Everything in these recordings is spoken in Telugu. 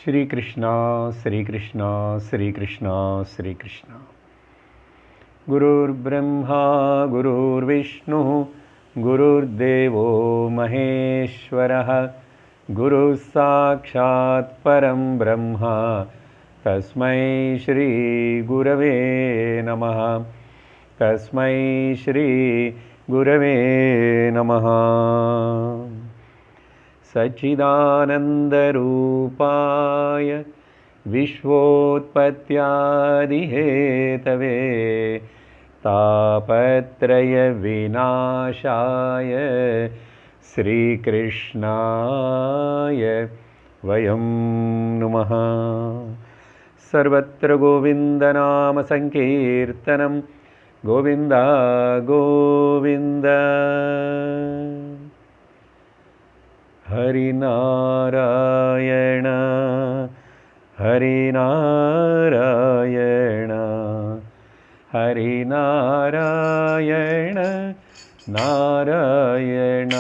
श्रीकृष्ण श्रीकृष्ण श्रीकृष्ण श्रीकृष्ण। गुरुर्ब्रह्मा गुरुर्विष्णुः गुरुर्देवो महेश्वरः गुरुः साक्षात् परं ब्रह्म तस्मै श्री गुरवे नमः। तस्मै श्री गुरवे नमः। सच्चिदानन्दरूपाय विश्वोत्पत्त्यादिहेतवे तापत्रयविनाशाय श्रीकृष्णाय वयं नुमः। सर्वत्र गोविन्दनामसङ्कीर्तनं गोविन्द गोविन्द। हरिनारायण हरिनारायण हरिनारायण नारायण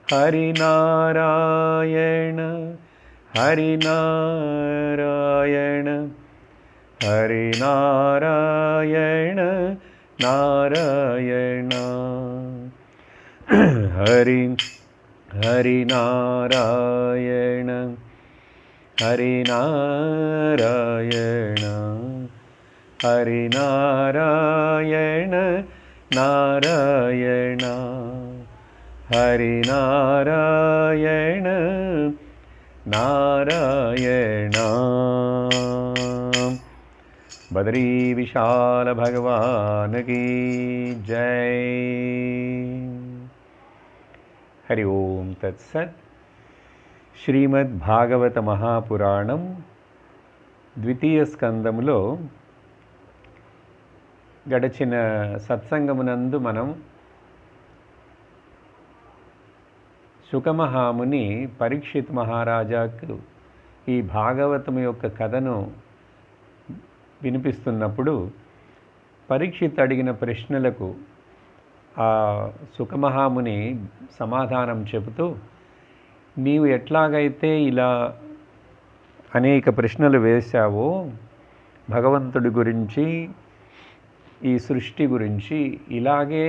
हरिनारायण हरिनारायण हरिनारायण नारायण हरि हरिनारायण हरिनारायण हरिनारायण नारायण हरिनारायण नारायण। बद्री विशाल भगवान की जय। हरि ओम तत्सत्। శ్రీమద్భాగవత మహాపురాణం ద్వితీయ స్కందములో గడచిన సత్సంగమునందు మనం శుకమహాముని పరీక్షిత్ మహారాజాకు ఈ భాగవతం యొక్క కథను వినిపిస్తున్నప్పుడు పరీక్షిత్ అడిగిన ప్రశ్నలకు ఆ శుకమహాముని సమాధానం చెబుతూ, నీవు ఎట్లాగైతే ఇలా అనేక ప్రశ్నలు వేశావో భగవంతుడి గురించి, ఈ సృష్టి గురించి, ఇలాగే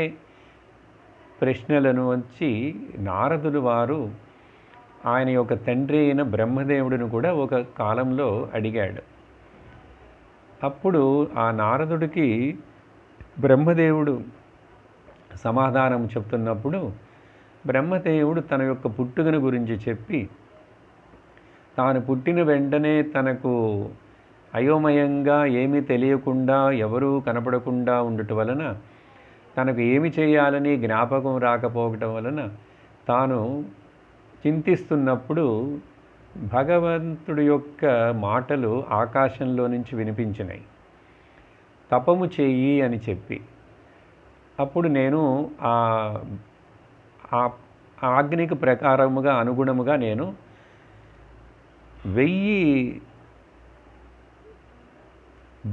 ప్రశ్నలను వచ్చి నారదుడు వారు ఆయన యొక్క తండ్రి అయిన బ్రహ్మదేవుడిని కూడా ఒక కాలంలో అడిగాడు. అప్పుడు ఆ నారదుడికి బ్రహ్మదేవుడు సమాధానం చెప్తున్నప్పుడు బ్రహ్మదేవుడు తన యొక్క పుట్టుకను గురించి చెప్పి, తాను పుట్టిన వెంటనే తనకు అయోమయంగా ఏమీ తెలియకుండా ఎవరూ కనపడకుండా ఉండటం వలన, తనకు ఏమి చేయాలని జ్ఞాపకం రాకపోవటం వలన తాను చింతిస్తున్నప్పుడు భగవంతుడి యొక్క మాటలు ఆకాశంలో నుంచి వినిపించినాయి. తపము చెయ్యి అని చెప్పి, అప్పుడు నేను ఆ ఆజ్ఞకు ప్రకారముగా అనుగుణముగా నేను 1000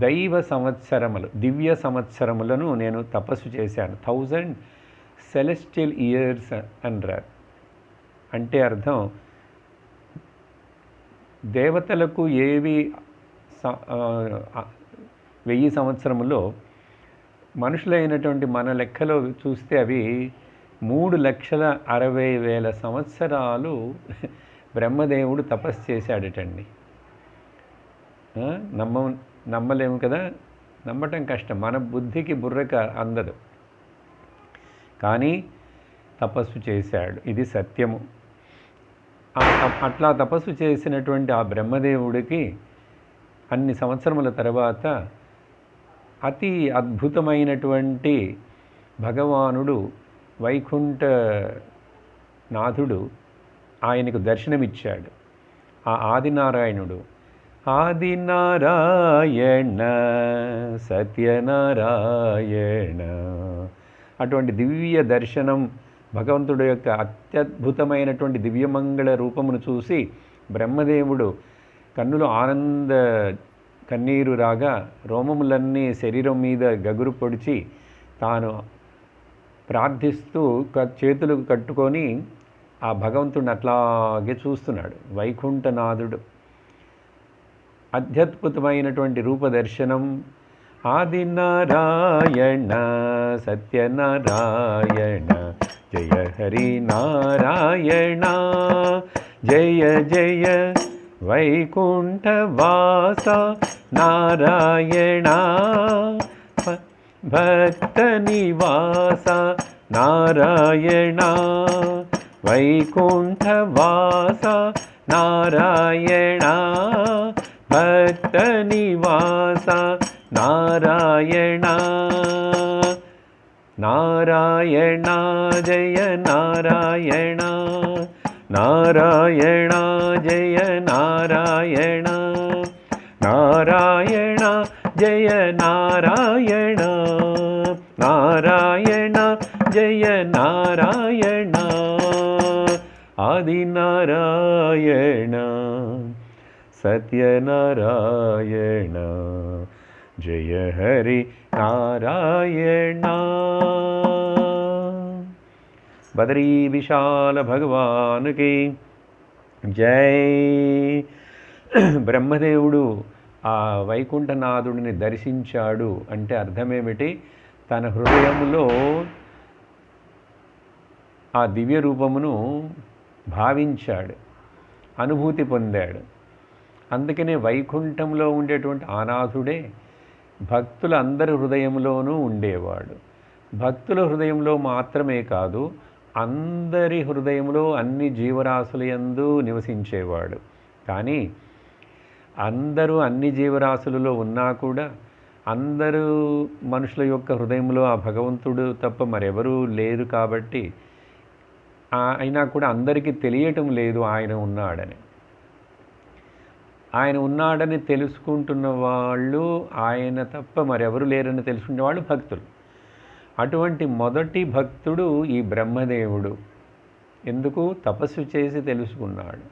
దైవ సంవత్సరములు, దివ్య సంవత్సరములను నేను తపస్సు చేశాను. 1000 సెలెస్టియల్ ఇయర్స్ అంటారు. అంటే అర్థం, దేవతలకు ఏవి 1000 సంవత్సరములో, మనుషులైనటువంటి మన లెక్కలో చూస్తే అవి 3,60,000 సంవత్సరాలు బ్రహ్మదేవుడు తపస్సు చేశాడటండి. నమ్మలేము కదా, నమ్మటం కష్టం, మన బుద్ధికి బుర్రకు అందదు. కానీ తపస్సు చేశాడు, ఇది సత్యము. అట్లా తపస్సు చేసినటువంటి ఆ బ్రహ్మదేవుడికి అన్ని సంవత్సరముల తర్వాత అతి అద్భుతమైనటువంటి భగవానుడు వైకుంఠ నాథుడు ఆయనకు దర్శనమిచ్చాడు. ఆ ఆదినారాయణుడు, ఆదినారాయణ సత్యనారాయణ, అటువంటి దివ్య దర్శనం, భగవంతుడు యొక్క అత్యద్భుతమైనటువంటి దివ్యమంగళ రూపమును చూసి బ్రహ్మదేవుడు కన్నులు ఆనంద కన్నీరు రాగా రోమములన్నీ శరీరం మీద గగురు పొడిచి తాను ప్రార్థిస్తూ చేతులు కట్టుకొని ఆ భగవంతుడిని అట్లాగే చూస్తున్నాడు. వైకుంఠనాథుడు అత్యద్భుతమైనటువంటి రూపదర్శనం. ఆదినారాయణ సత్యనారాయణ జయ హరి నారాయణ జయ జయ వైకుంఠవాస నారాయణ భక్త నివాస నారాయణ వైకుంఠవాస నారాయణ భక్త నివాస నారాయణ నారాయణ జయ నారాయణ నారాయణ జయ నారాయణ నారాయణ జయ నారాయణ నారాయణ జయ నారాయణ ఆదినారాయణ సత్యనారాయణ జయ హరి నారాయణ. బదరీ విశాల భగవానుకి జై. బ్రహ్మదేవుడు ఆ వైకుంఠనాథుడిని దర్శించాడు అంటే అర్థమేమిటి? తన హృదయంలో ఆ దివ్య రూపమును భావించాడు, అనుభూతి పొందాడు. అందుకనే వైకుంఠంలో ఉండేటువంటి ఆనాథుడే భక్తుల అందరి హృదయంలోనూ ఉండేవాడు. భక్తుల హృదయంలో మాత్రమే కాదు, అందరి హృదయంలో అన్ని జీవరాశుల యందు నివసించేవాడు. కానీ అందరూ అన్ని జీవరాశులలో ఉన్నా కూడా అందరూ మనుషుల యొక్క హృదయంలో ఆ భగవంతుడు తప్ప మరెవరూ లేరు. కాబట్టి అయినా కూడా అందరికీ తెలియటం లేదు ఆయన ఉన్నాడని. ఆయన ఉన్నాడని తెలుసుకుంటున్న వాళ్ళు ఆయన తప్ప మరెవరు లేరని తెలుసుకునే వాళ్ళు భక్తులు. అటువంటి మొదటి భక్తుడు ఈ బ్రహ్మదేవుడు. ఎందుకు? తపస్సు చేసి తెలుసుకున్నాడు.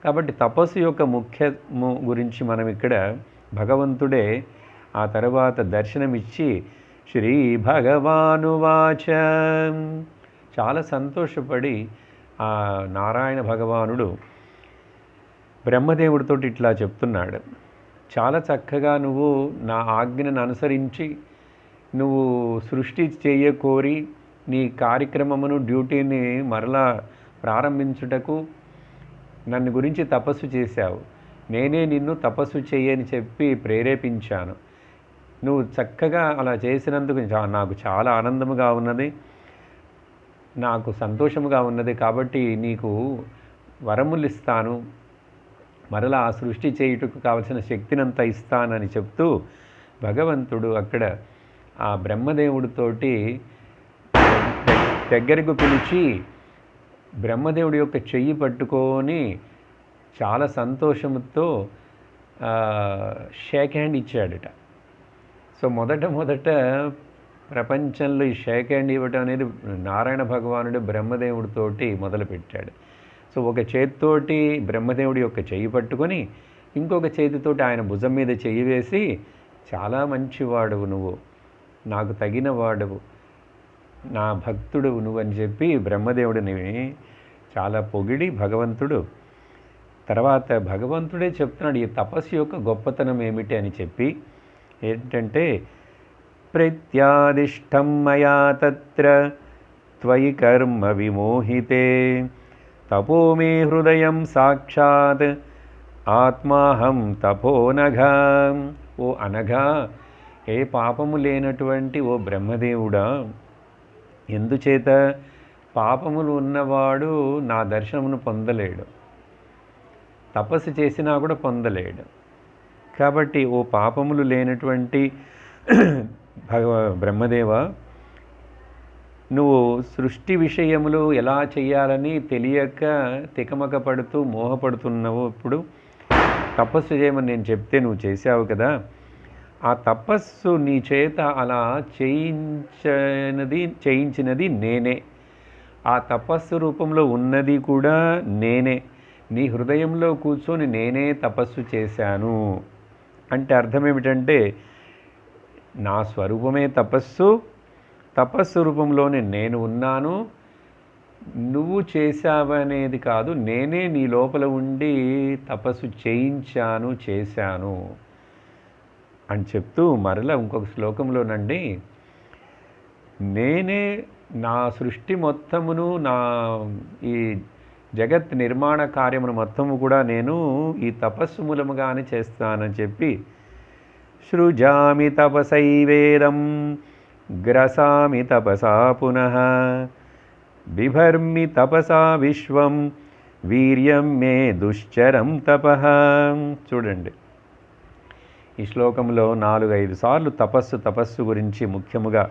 కాబట్టి తపస్సు యొక్క ముఖ్యము గురించి మనం ఇక్కడ భగవంతుడే ఆ తర్వాత దర్శనమిచ్చి శ్రీ భగవానువాచ చాలా సంతోషపడి ఆ నారాయణ భగవానుడు బ్రహ్మదేవుడితో ఇట్లా చెప్తున్నాడు. చాలా చక్కగా నువ్వు నా ఆజ్ఞను అనుసరించి నువ్వు సృష్టి చేయకోరి నీ కార్యక్రమమును డ్యూటీని మరలా ప్రారంభించుటకు నన్ను గురించి తపస్సు చేశావు. నేనే నిన్ను తపస్సు చేయని చెప్పి ప్రేరేపించాను. నువ్వు చక్కగా అలా చేసినందుకు నాకు చాలా ఆనందముగా ఉన్నది, నాకు సంతోషముగా ఉన్నది. కాబట్టి నీకు వరములు ఇస్తాను, మరలా ఆ సృష్టి చేయుటకు కావలసిన శక్తినంతా ఇస్తానని చెప్తూ భగవంతుడు అక్కడ ఆ బ్రహ్మదేవుడితోటి దగ్గరకు పిలిచి బ్రహ్మదేవుడి యొక్క చెయ్యి పట్టుకొని చాలా సంతోషంతో షేక్ హ్యాండ్ ఇచ్చాడట. సో మొదట ప్రపంచంలో ఈ షేక్ హ్యాండ్ ఇవ్వటం అనేది నారాయణ భగవానుడు బ్రహ్మదేవుడితోటి మొదలుపెట్టాడు. సో ఒక చేతితోటి బ్రహ్మదేవుడి యొక్క చెయ్యి పట్టుకొని ఇంకొక చేతితోటి ఆయన భుజం మీద చెయ్యి వేసి చాలా మంచివాడువు నువ్వు, నాకు తగిన వాడువు, నా భక్తుడువు నువ్వు అని చెప్పి బ్రహ్మదేవుడిని చాలా పొగిడి భగవంతుడు తర్వాత భగవంతుడే చెప్తున్నాడు ఈ తపస్సు యొక్క గొప్పతనం ఏమిటి అని చెప్పి. ఏంటంటే ప్రత్యాదిష్టం మయా తత్ర త్వయి కర్మ విమోహితే తపో మే హృదయం సాక్షాత్ ఆత్మాహం తపోనఘా. ఓ అనఘా, ఏ పాపము లేనటువంటి ఓ బ్రహ్మదేవుడా, ఎందుచేత పాపములు ఉన్నవాడు నా దర్శనమును పొందలేడు, తపస్సు చేసినా కూడా పొందలేడు. కాబట్టి ఓ పాపములు లేనటువంటి బ్రహ్మదేవ, నువ్వు సృష్టి విషయములు ఎలా చేయాలని తెలియక తికమక పడుతూ మోహపడుతున్నావు. ఇప్పుడు తపస్సు చేయమని నేను చెప్తే నువ్వు చేసావు కదా, ఆ తపస్సు నీ చేత అలా చేయించినది నేనే, ఆ తపస్సు రూపంలో ఉన్నది కూడా నేనే, నీ హృదయంలో కూర్చొని నేనే తపస్సు చేశాను. అంటే అర్థం ఏమిటంటే నా స్వరూపమే తపస్సు, తపస్సు రూపంలోనే నేను ఉన్నాను, నువ్వు చేశావనేది కాదు, నేనే నీ లోపల ఉండి తపస్సు చేశాను అని చెప్తూ మరలా ఇంకొక శ్లోకంలోనండి, నేనే నా సృష్టి మొత్తమును, నా ఈ జగత్ నిర్మాణ కార్యమును మొత్తము కూడా నేను ఈ తపస్సు మూలముగానే చేస్తానని చెప్పి, సృజామి తపసైవేదం గ్రసామి తపసా పునః బిభర్మి తపసా విశ్వం వీర్యం మే దుశ్చరం తపః. చూడండి, ఈ శ్లోకంలో 4-5 సార్లు తపస్సు గురించి ముఖ్యముగా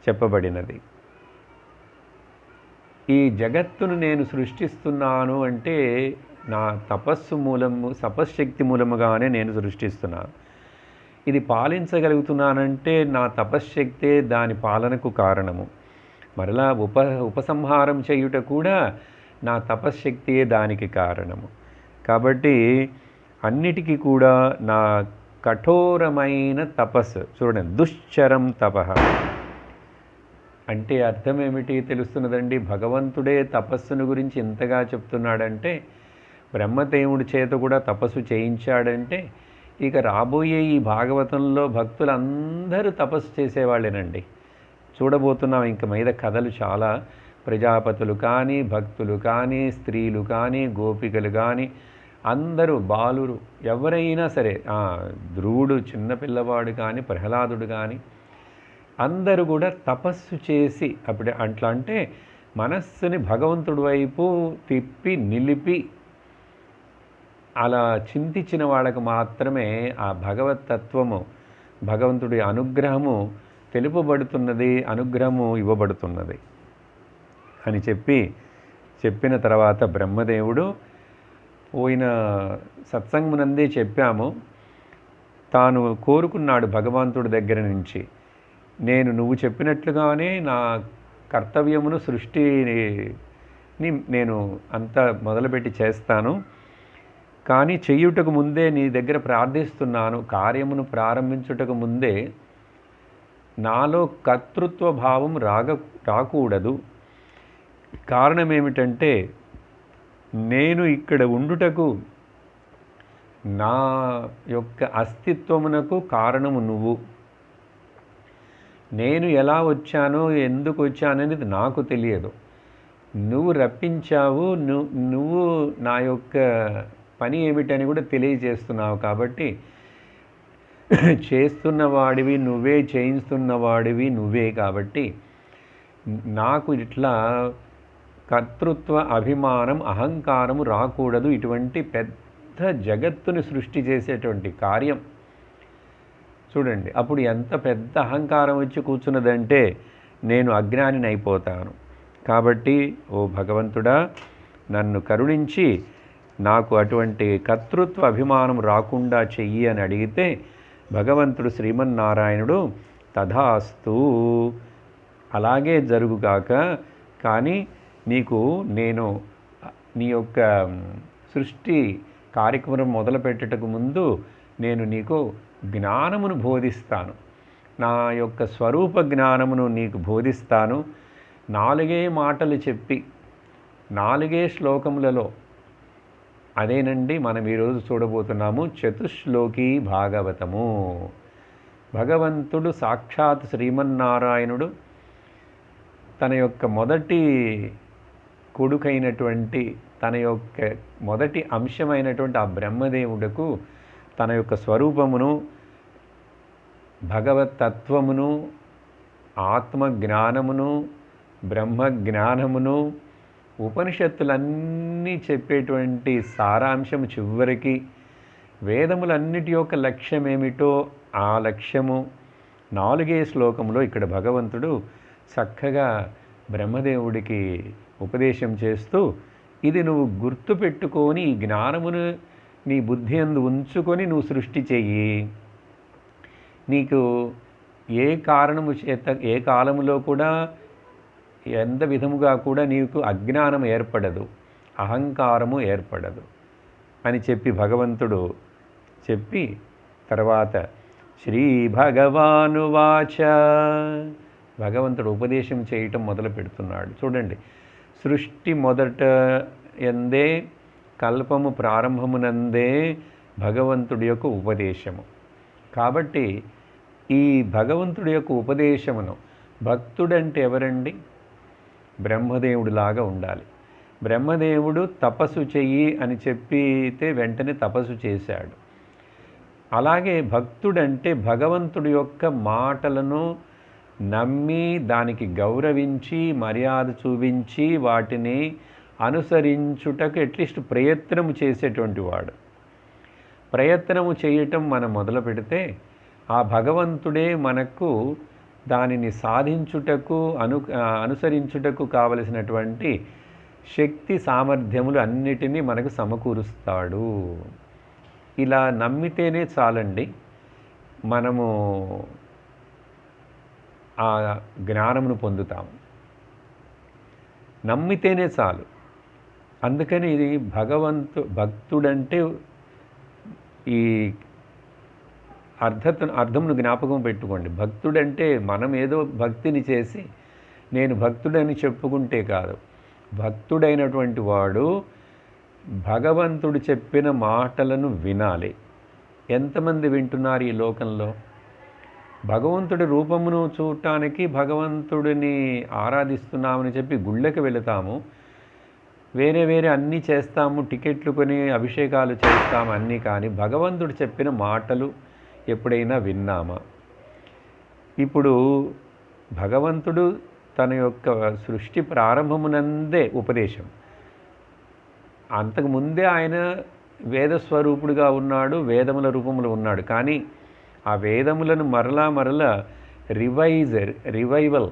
చెప్పబడినది. ఈ జగత్తును నేను సృష్టిస్తున్నాను అంటే నా తపశ్శక్తి మూలముగానే నేను సృష్టిస్తున్నాను. ఇది పాలించగలుగుతున్నానంటే నా తపశ్శక్తే దాని పాలనకు కారణము. మరలా ఉపసంహారం చేయుట కూడా నా తపశ్శక్తియే దానికి కారణము. కాబట్టి అన్నిటికీ కూడా నా కఠోరమైన తపస్సు. చూడండి, దుశ్చరం తపః అంటే అర్థం ఏమిటి తెలుస్తున్నదండి. భగవంతుడే తపస్సును గురించి ఇంతగా చెప్తున్నాడంటే, బ్రహ్మదేవుడి చేత కూడా తపస్సు చేయించాడంటే, ఇక రాబోయే ఈ భాగవతంలో భక్తులందరూ తపస్సు చేసేవాళ్ళేనండి. చూడబోతున్నాం ఇంక మీద కథలు చాలా. ప్రజాపతులు కానీ, భక్తులు కానీ, స్త్రీలు కానీ, గోపికలు కానీ, అందరూ బాలురు ఎవరైనా సరే, ధ్రువుడు చిన్నపిల్లవాడు కానీ, ప్రహ్లాదుడు కానీ, అందరూ కూడా తపస్సు చేసి, అప్పుడే అట్లా అంటే మనస్సుని భగవంతుడి వైపు తిప్పి నిలిపి అలా చింతించిన వాళ్ళకు మాత్రమే ఆ భగవతత్వము, భగవంతుడి అనుగ్రహము తెలుపబడుతున్నది, అనుగ్రహము ఇవ్వబడుతున్నది అని చెప్పిన తర్వాత బ్రహ్మదేవుడు పోయిన సత్సంగమునందే చెప్పాము, తాను కోరుకున్నాడు భగవంతుడి దగ్గర నుంచి, నువ్వు చెప్పినట్లుగానే నా కర్తవ్యమును సృష్టిని నేను అంతా మొదలుపెట్టి చేస్తాను, కానీ చెయ్యుటకు ముందే నీ దగ్గర ప్రార్థిస్తున్నాను, కార్యమును ప్రారంభించుటకు ముందే నాలో కర్తృత్వ భావం రాకూడదు. కారణం ఏమిటంటే, నేను ఇక్కడ ఉండుటకు నా యొక్క అస్తిత్వమునకు కారణము నువ్వు. నేను ఎలా వచ్చానో, ఎందుకు వచ్చాను అనేది నాకు తెలియదు. నువ్వు రప్పించావు, నువ్వు నా యొక్క పని ఏమిటని కూడా తెలియజేస్తున్నావు. కాబట్టి చేస్తున్నవాడివి నువ్వే, చేయిస్తున్నవాడివి నువ్వే. కాబట్టి నాకు ఇట్లా కర్తృత్వ అభిమానం, అహంకారము రాకూడదు. ఇటువంటి పెద్ద జగత్తుని సృష్టి చేసేటువంటి కార్యం చూడండి, అప్పుడు ఎంత పెద్ద అహంకారం వచ్చి కూర్చున్నదంటే నేను అజ్ఞానిని అయిపోతాను. కాబట్టి ఓ భగవంతుడా, నన్ను కరుణించి నాకు అటువంటి కర్తృత్వ అభిమానం రాకుండా చెయ్యి అని అడిగితే భగవంతుడు శ్రీమన్నారాయణుడు తథాస్తు, అలాగే జరుగుగాక, కానీ నేను నీ యొక్క సృష్టి కార్యక్రమం మొదలుపెట్టుటకు ముందు నేను నీకు జ్ఞానమును బోధిస్తాను, నా యొక్క స్వరూప జ్ఞానమును నీకు బోధిస్తాను. 4 మాటలు చెప్పి 4 శ్లోకములలో, అదేనండి మనం ఈరోజు చూడబోతున్నాము చతుశ్లోకి భాగవతము. భగవంతుడు సాక్షాత్ శ్రీమన్నారాయణుడు తన యొక్క మొదటి కొడుకైనటువంటి, తన యొక్క మొదటి అంశమైనటువంటి ఆ బ్రహ్మదేవుడకు తన యొక్క స్వరూపమును, భగవతత్వమును, ఆత్మజ్ఞానమును, బ్రహ్మజ్ఞానమును, ఉపనిషత్తులన్నీ చెప్పేటువంటి సారాంశం చివరికి వేదములన్నిటి యొక్క లక్ష్యం ఏమిటో ఆ లక్ష్యము 4 శ్లోకంలో ఇక్కడ భగవంతుడు చక్కగా బ్రహ్మదేవుడికి ఉపదేశం చేస్తూ, ఇది నువ్వు గుర్తుపెట్టుకొని ఈ జ్ఞానమును నీ బుద్ధి యందు ఉంచుకొని నువ్వు సృష్టి చెయ్యి. నీకు ఏ కారణము చేత ఏ కాలములో కూడా ఎంత విధముగా కూడా నీకు అజ్ఞానం ఏర్పడదు, అహంకారము ఏర్పడదు అని చెప్పి భగవంతుడు చెప్పి తర్వాత శ్రీ భగవానువాచ, భగవంతుడు ఉపదేశం చేయటం మొదలు పెడుతున్నాడు. చూడండి, సృష్టి మొదట ఎందే కల్పము ప్రారంభమునందే భగవంతుడి యొక్క ఉపదేశము. కాబట్టి ఈ భగవంతుడి యొక్క ఉపదేశమును భక్తుడంటే ఎవరండి? బ్రహ్మదేవుడిలాగా ఉండాలి. బ్రహ్మదేవుడు తపస్సు చెయ్యి అని చెప్పితే వెంటనే తపస్సు చేశాడు. అలాగే భక్తుడంటే భగవంతుడి యొక్క మాటలను నమ్మి దానికి గౌరవించి మర్యాద చూపించి వాటిని అనుసరించుటకు అట్లీస్ట్ ప్రయత్నము చేసేటువంటి వాడు. ప్రయత్నము చేయటం మనం మొదలు పెడితే ఆ భగవంతుడే మనకు దానిని సాధించుటకు అనుసరించుటకు కావలసినటువంటి శక్తి సామర్థ్యములు అన్నిటినీ మనకు సమకూరుస్తాడు. ఇలా నమ్మితేనే చాలండి, మనము ఆ జ్ఞానమును పొందుతాము. నమ్మితేనే చాలు. అందుకని ఇది భక్తుడంటే ఈ అర్థమును జ్ఞాపకం పెట్టుకోండి. భక్తుడంటే మనం ఏదో భక్తిని చేసి నేను భక్తుడని చెప్పుకుంటే కాదు. భక్తుడైనటువంటి వాడు భగవంతుడు చెప్పిన మాటలను వినాలి. ఎంతమంది వింటున్నారు ఈ లోకంలో? భగవంతుడి రూపమును చూడటానికి భగవంతుడిని ఆరాధిస్తున్నామని చెప్పి గుళ్ళకి వెళతాము, వేరే వేరే అన్నీ చేస్తాము, టికెట్లు కొని అభిషేకాలు చేస్తాము అన్నీ. కానీ భగవంతుడు చెప్పిన మాటలు ఎప్పుడైనా విన్నామా? ఇప్పుడు భగవంతుడు తన యొక్క సృష్టి ప్రారంభమునందే ఉపదేశం. అంతకుముందే ఆయన వేదస్వరూపుడుగా ఉన్నాడు, వేదముల రూపములో ఉన్నాడు. కానీ ఆ వేదములను మరలా రివైవల్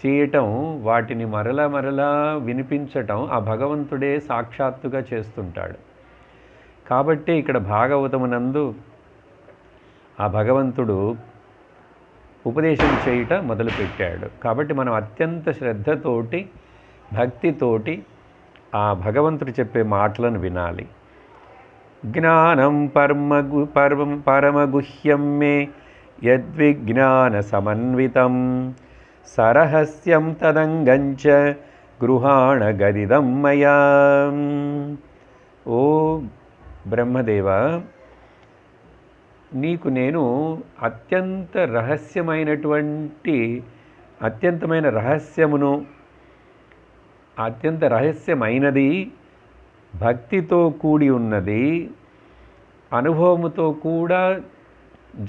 చేయటం, వాటిని మరలా వినిపించటం ఆ భగవంతుడే సాక్షాత్తుగా చేస్తుంటాడు. కాబట్టి ఇక్కడ భాగవతమునందు ఆ భగవంతుడు ఉపదేశం చేయుట మొదలుపెట్టాడు. కాబట్టి మనం అత్యంత శ్రద్ధతోటి భక్తితోటి ఆ భగవంతుడు చెప్పే మాటలను వినాలి. జ్ఞానం పరమగుహ్యం మే యద్విజ్ఞాన సమన్వితం సరహస్యం తదంగంచ గృహాణ గదిదం మయా. ఓ బ్రహ్మదేవ, నీకు నేను అత్యంతమైన రహస్యమును, అత్యంత రహస్యమైనది, భక్తితో కూడి ఉన్నది, అనుభవముతో కూడా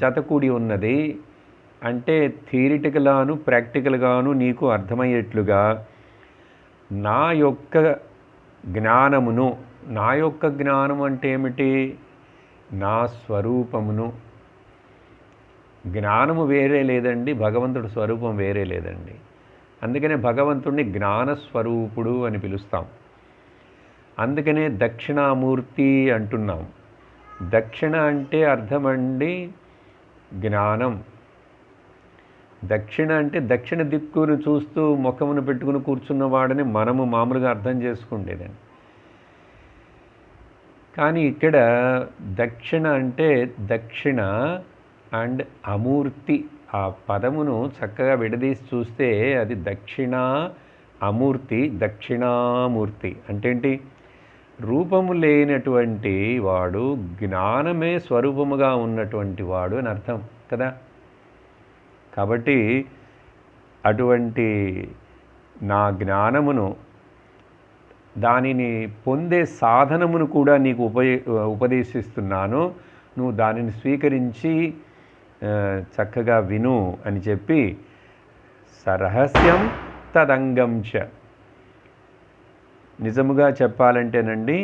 జతకూడి ఉన్నది, అంటే థియరిటికల్గాను ప్రాక్టికల్గాను నీకు అర్థమయ్యేట్లుగా నా యొక్క జ్ఞానమును, నా యొక్క జ్ఞానం అంటే ఏమిటి? నా స్వరూపమును. జ్ఞానము వేరే లేదండి, భగవంతుడి స్వరూపం వేరే లేదండి. అందుకనే భగవంతుడిని జ్ఞానస్వరూపుడు అని పిలుస్తాం. అందుకనే దక్షిణామూర్తి అంటున్నాం. దక్షిణ అంటే అర్థమండి జ్ఞానం. దక్షిణ అంటే దక్షిణ దిక్కును చూస్తూ ముఖమును పెట్టుకుని కూర్చున్నవాడని మనము మామూలుగా అర్థం చేసుకుంటేదండి. కానీ ఇక్కడ దక్షిణ అంటే దక్షిణ అండ్ అమూర్తి, ఆ పదమును చక్కగా విడదీసి చూస్తే అది దక్షిణ అమూర్తి, దక్షిణామూర్తి అంటే ఏంటి? రూపము లేనటువంటి వాడు, జ్ఞానమే స్వరూపముగా ఉన్నటువంటి వాడు అని అర్థం కదా. కాబట్టి అటువంటి నా జ్ఞానమును, దానిని పొందే సాధనమును కూడా నీకు ఉపదేశిస్తున్నాను, నువ్వు దానిని స్వీకరించి చక్కగా విను అని చెప్పి సరహస్యం తదంగంచ. నిజముగా చెప్పాలంటేనండి,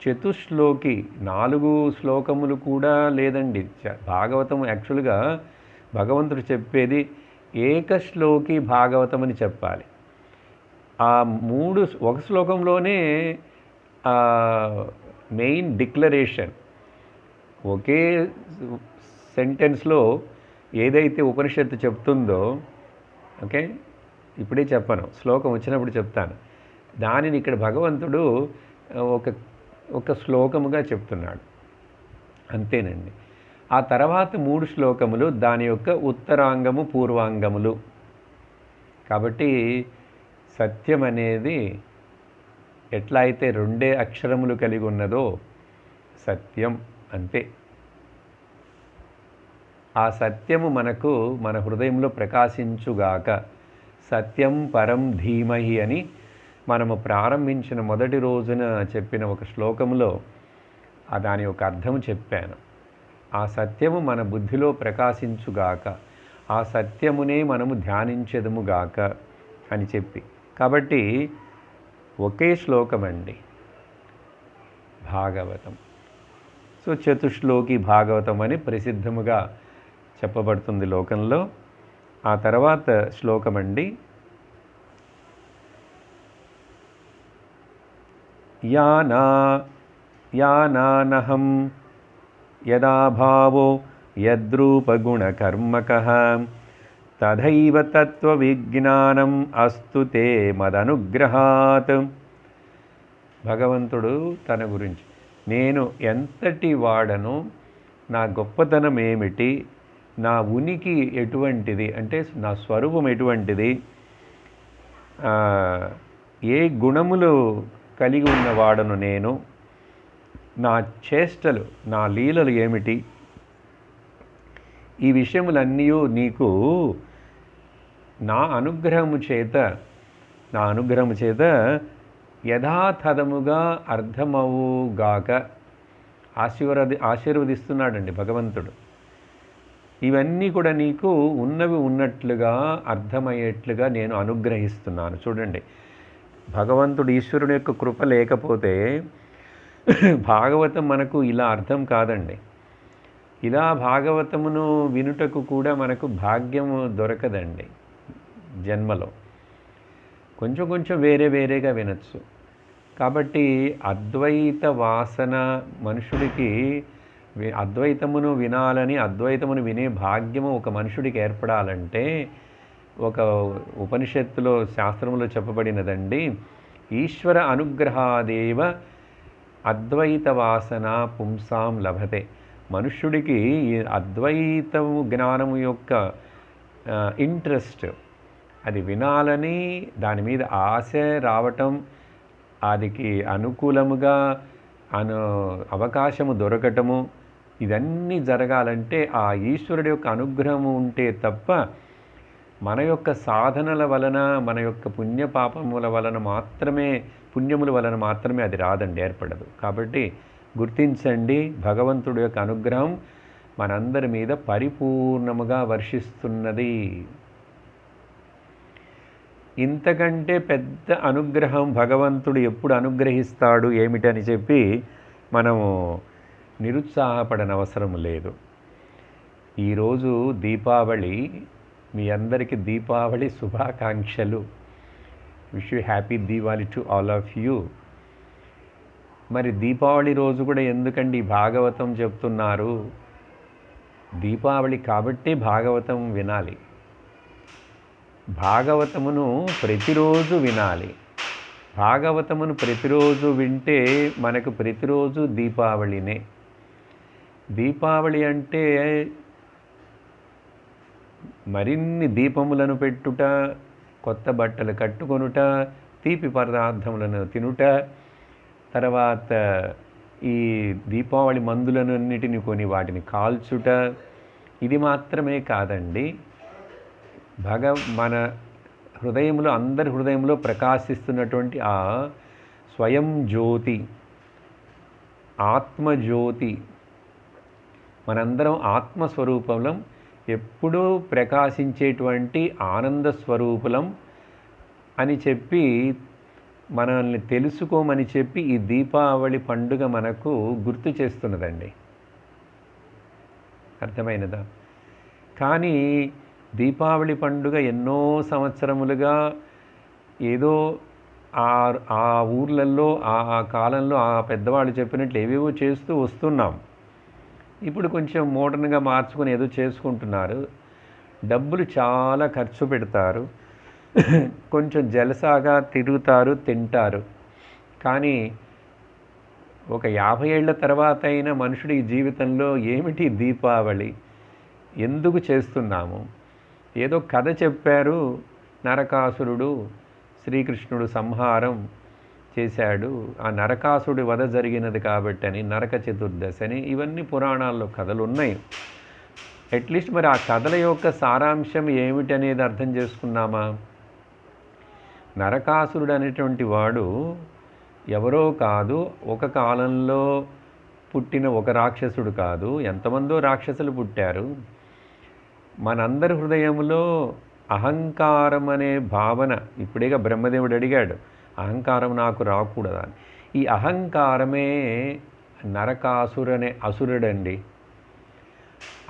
చతుశ్లోకి 4 శ్లోకములు కూడా లేదండి. భాగవతం యాక్చువల్గా భగవంతుడు చెప్పేది ఏకశ్లోకి భాగవతం అని చెప్పాలి. ఆ 3 ఒక శ్లోకంలోనే మెయిన్ డిక్లరేషన్, ఒకే సెంటెన్స్లో ఏదైతే ఉపనిషత్తు చెప్తుందో, ఓకే ఇప్పుడే చెప్పను, శ్లోకం వచ్చినప్పుడు చెప్తాను, దానిని ఇక్కడ భగవంతుడు ఒక శ్లోకముగా చెప్తున్నాడు అంతేనండి. ఆ తర్వాత 3 శ్లోకములు దాని యొక్క ఉత్తరాంగము పూర్వాంగములు. కాబట్టి సత్యం అనేది ఎట్లా అయితే రెండే అక్షరములు కలిగి ఉన్నదో సత్యం అంతే. ఆ సత్యము మనకు మన హృదయంలో ప్రకాశించుగాక. సత్యం పరం ధీమహి అని మనము ప్రారంభించిన మొదటి రోజున చెప్పిన ఒక శ్లోకంలో దాని యొక్క అర్థం చెప్పాను. ఆ సత్యము మన బుద్ధిలో ప్రకాశించుగాక, ఆ సత్యమునే మనము ధ్యానించెదముగాక అని చెప్పి. కాబట్టి ఒకే శ్లోకం అండి భాగవతం. సో చతుశ్లోకి భాగవతం అని ప్రసిద్ధముగా చెప్పబడుతుంది లోకంలో. ఆ తర్వాత శ్లోకం అండి, యానానహం యదా భావో యద్రూపగుణకర్మకః తథైవ తత్వవిజ్ఞానం అస్తు తే మదనుగ్రహాత్. భగవంతుడు తన గురించి, నేను ఎంతటి వాడను, నా గొప్పతనం ఏమిటి, నా ఉనికి ఎటువంటిది, అంటే నా స్వరూపం ఎటువంటిది, ఏ గుణములు కలిగి ఉన్నవాడను నేను, నా చేష్టలు నా లీలలు ఏమిటి, ఈ విషయములన్నీ నీకు నా అనుగ్రహము చేత యథాతథముగా అర్థమవుగాక ఆశీర్వదిస్తున్నాడండి భగవంతుడు. ఇవన్నీ కూడా నీకు ఉన్నవి ఉన్నట్లుగా అర్థమయ్యేట్లుగా నేను అనుగ్రహిస్తున్నాను. చూడండి, భగవంతుడు ఈశ్వరుని యొక్క కృప లేకపోతే భాగవతం మనకు ఇలా అర్థం కాదండి. ఇలా భాగవతమును వినుటకు కూడా మనకు భాగ్యము దొరకదండి జన్మలో. కొంచెం కొంచెం వేరేగా వినొచ్చు. కాబట్టి అద్వైత వాసన మనుషుడికి, అద్వైతమును వినాలని, అద్వైతమును వినే భాగ్యము ఒక మనుషుడికి ఏర్పడాలంటే ఒక ఉపనిషత్తులో శాస్త్రంలో చెప్పబడినదండి, ఈశ్వర అనుగ్రహాదేవ అద్వైత వాసన పుంసాం లభతే. మనుష్యుడికి అద్వైతము జ్ఞానము యొక్క ఇంట్రెస్ట్, అది వినాలని దాని మీద ఆశ రావటం, అదికి అనుకూలముగా అవకాశము దొరకటము, ఇదన్నీ జరగాలంటే ఆ ఈశ్వరుడి యొక్క అనుగ్రహము ఉంటే తప్ప మన యొక్క సాధనల వలన, మన యొక్క పుణ్యముల వలన మాత్రమే అది రాదండి, ఏర్పడదు. కాబట్టి గుర్తించండి, భగవంతుడి యొక్క అనుగ్రహం మనందరి మీద పరిపూర్ణముగా వర్షిస్తున్నది. ఇంతకంటే పెద్ద అనుగ్రహం భగవంతుడు ఎప్పుడు అనుగ్రహిస్తాడు ఏమిటని చెప్పి మనము నిరుత్సాహపడనవసరం లేదు. ఈరోజు దీపావళి, మీ అందరికీ దీపావళి శుభాకాంక్షలు. Wish you happy Deepavali to all of you. మరి దీపావళి రోజు కూడా ఎందుకండి భాగవతం చెప్తున్నారు? దీపావళి కాబట్టి భాగవతం వినాలి. భాగవతమును ప్రతిరోజు వినాలి. భాగవతమును ప్రతిరోజు వింటే మనకు ప్రతిరోజు దీపావళినే. దీపావళి అంటే మరిన్ని దీపములను పెట్టుట, కొత్త బట్టలు కట్టుకొనుట, తీపి పదార్థములను తినుట, తర్వాత ఈ దీపావళి మందులను అన్నిటిని కొని వాటిని కాల్చుట, ఇది మాత్రమే కాదండి. మన హృదయంలో, అందరి హృదయంలో ప్రకాశిస్తున్నటువంటి ఆ స్వయం జ్యోతి, ఆత్మజ్యోతి, మనందరం ఆత్మస్వరూపంలో ఎప్పుడూ ప్రకాశించేటువంటి ఆనంద స్వరూపులం అని చెప్పి మనల్ని తెలుసుకోమని చెప్పి ఈ దీపావళి పండుగ మనకు గుర్తు చేస్తున్నదండి. అర్థమైనదా? కానీ దీపావళి పండుగ ఎన్నో సంవత్సరములుగా ఏదో ఆ ఊర్లలో ఆ కాలంలో ఆ పెద్దవాళ్ళు చెప్పినట్లు ఏవేవో చేస్తూ వస్తున్నాం. ఇప్పుడు కొంచెం మోడర్న్గా మార్చుకొని ఏదో చేసుకుంటున్నారు. డబ్బులు చాలా ఖర్చు పెడతారు, కొంచెం జలసాగా తిరుగుతారు, తింటారు. కానీ ఒక 50 ఏళ్ల తర్వాత అయిన మనుషుడి జీవితంలో ఏమిటి దీపావళి, ఎందుకు చేస్తున్నాము? ఏదో కథ చెప్పారు, నరకాసురుడు శ్రీకృష్ణుడు సంహారం చేశాడు, ఆ నరకాసుడి వధ జరిగినది కాబట్టి అని నరక చతుర్దశి అని ఇవన్నీ పురాణాల్లో కథలు ఉన్నాయి. అట్లీస్ట్ మరి ఆ కథల యొక్క సారాంశం ఏమిటి అనేది అర్థం చేసుకున్నామా? నరకాసురుడు అనేటువంటి వాడు ఎవరో కాదు, ఒక కాలంలో పుట్టిన ఒక రాక్షసుడు కాదు, ఎంతమందో రాక్షసులు పుట్టారు. మనందరి హృదయంలో అహంకారం అనే భావన, ఇప్పుడేగా బ్రహ్మదేవుడు అడిగాడు అహంకారం నాకు రాకూడదా అని. ఈ అహంకారమే నరకాసురనే అసురుడండి.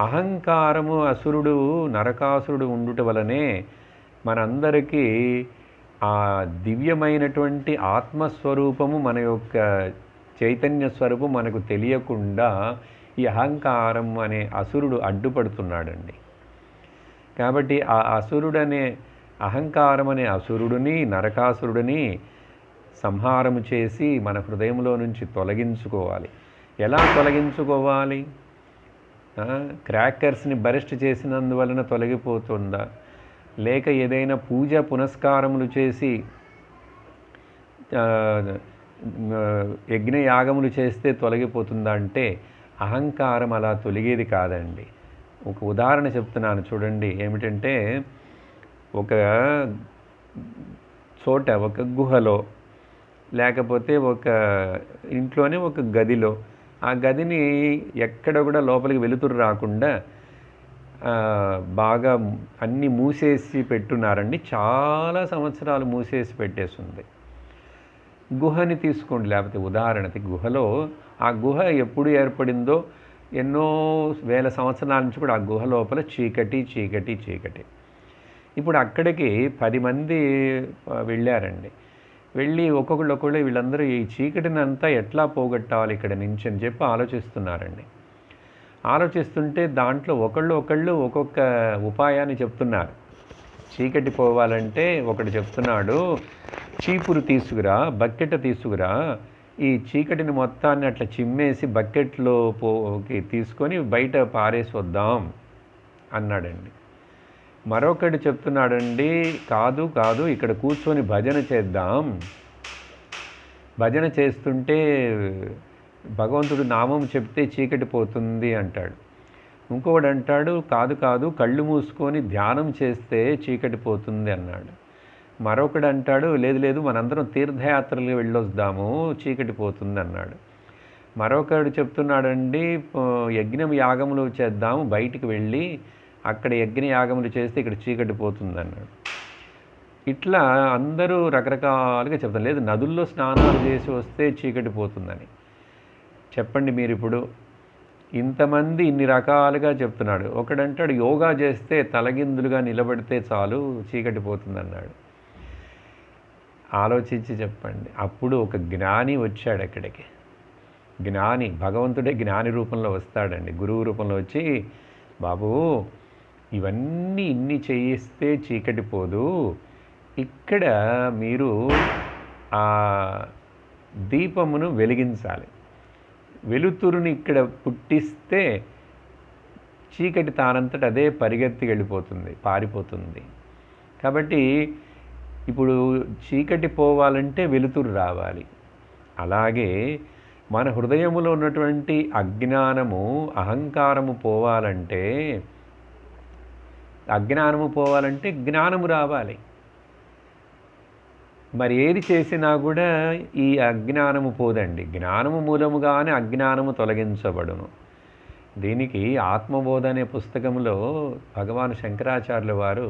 అహంకారము అసురుడు నరకాసురుడు ఉండుట వలనే మనందరికీ ఆ దివ్యమైనటువంటి ఆత్మస్వరూపము, మన యొక్క చైతన్య స్వరూపం మనకు తెలియకుండా ఈ అహంకారం అనే అసురుడు అడ్డుపడుతున్నాడండి. కాబట్టి ఆ అసురుడనే అహంకారం అనే అసురుడిని, నరకాసురుడిని సంహారము చేసి మన హృదయంలో నుంచి తొలగించుకోవాలి. ఎలా తొలగించుకోవాలి? క్రాకర్స్ని బరెస్ట్ చేసినందువలన తొలగిపోతుందా? లేక ఏదైనా పూజ పునస్కారములు చేసి యజ్ఞయాగములు చేస్తే తొలగిపోతుందా అంటే అహంకారం అలా తొలగేది కాదండి. ఒక ఉదాహరణ చెప్తున్నాను చూడండి. ఏమిటంటే ఒక చోట, ఒక గుహలో, లేకపోతే ఒక ఇంట్లోనే ఒక గదిలో, ఆ గదిని ఎక్కడ కూడా లోపలికి వెలుతురు రాకుండా బాగా అన్నీ మూసేసి పెట్టున్నారండి. చాలా సంవత్సరాలు మూసేసి పెట్టేసింది. గుహని తీసుకోండి, లేకపోతే ఉదాహరణకి గుహలో, ఆ గుహ ఎప్పుడు ఏర్పడిందో ఎన్నో వేల సంవత్సరాల నుంచి కూడా ఆ గుహ లోపల చీకటి చీకటి చీకటి. ఇప్పుడు అక్కడికి 10 మంది వెళ్ళారండి. వెళ్ళి ఒక్కొక్కళ్ళు వీళ్ళందరూ ఈ చీకటిని అంతా ఎట్లా పోగొట్టాలి ఇక్కడ నుంచి అని చెప్పి ఆలోచిస్తున్నారండి. ఆలోచిస్తుంటే దాంట్లో ఒకళ్ళు ఒక్కొక్క ఉపాయాన్ని చెప్తున్నారు. చీకటి పోవాలంటే ఒకడు చెప్తున్నాడు, చీపురు తీసుకురా, బకెట్ తీసుకురా, ఈ చీకటిని మొత్తాన్ని అట్లా చిమ్మేసి బకెట్లో తీసుకొని బయట పారేసి వద్దాం అన్నాడండి. మరొకటి చెప్తున్నాడండి, కాదు కాదు ఇక్కడ కూర్చొని భజన చేద్దాం, భజన చేస్తుంటే భగవంతుడు నామం చెప్తే చీకటి పోతుంది అంటాడు. ఇంకొకడు అంటాడు, కాదు కాదు కళ్ళు మూసుకొని ధ్యానం చేస్తే చీకటి పోతుంది అన్నాడు. మరొకడు అంటాడు, లేదు లేదు మనందరం తీర్థయాత్రలు వెళ్ళొద్దాము, చీకటి పోతుంది అన్నాడు. మరొకడు చెప్తున్నాడండి, యజ్ఞం యాగములు చేద్దాము, బయటికి వెళ్ళి అక్కడ యజ్ఞ యాగములు చేస్తే ఇక్కడ చీకటి పోతుంది అన్నాడు. ఇట్లా అందరూ రకరకాలుగా చెప్తారు. లేదు నదుల్లో స్నానాలు చేసి వస్తే చీకటి పోతుందని. చెప్పండి మీరు ఇప్పుడు, ఇంతమంది ఇన్ని రకాలుగా చెప్తున్నాడు. ఒకడంటాడు యోగా చేస్తే తలగిందులుగా నిలబడితే చాలు చీకటి పోతుంది అన్నాడు. ఆలోచించి చెప్పండి. అప్పుడు ఒక జ్ఞాని వచ్చాడు అక్కడికి. జ్ఞాని, భగవంతుడే జ్ఞాని రూపంలో వస్తాడండి, గురువు రూపంలో వచ్చి, బాబు ఇవన్నీ ఇన్ని చేయిస్తే చీకటి పోదు, ఇక్కడ మీరు ఆ దీపమును వెలిగించాలి, వెలుతురుని ఇక్కడ పుట్టిస్తే చీకటి తానంతట అదే పరిగెత్తి వెళ్ళిపోతుంది, పారిపోతుంది. కాబట్టి ఇప్పుడు చీకటి పోవాలంటే వెలుతురు రావాలి. అలాగే మన హృదయములో ఉన్నటువంటి అజ్ఞానము, అహంకారము పోవాలంటే, అజ్ఞానము పోవాలంటే జ్ఞానము రావాలి. మరి ఏది చేసినా కూడా ఈ అజ్ఞానము పోదండి. జ్ఞానము మూలముగానే అజ్ఞానము తొలగించబడును. దీనికి ఆత్మబోధ అనే పుస్తకంలో భగవాన్ శంకరాచార్యుల వారు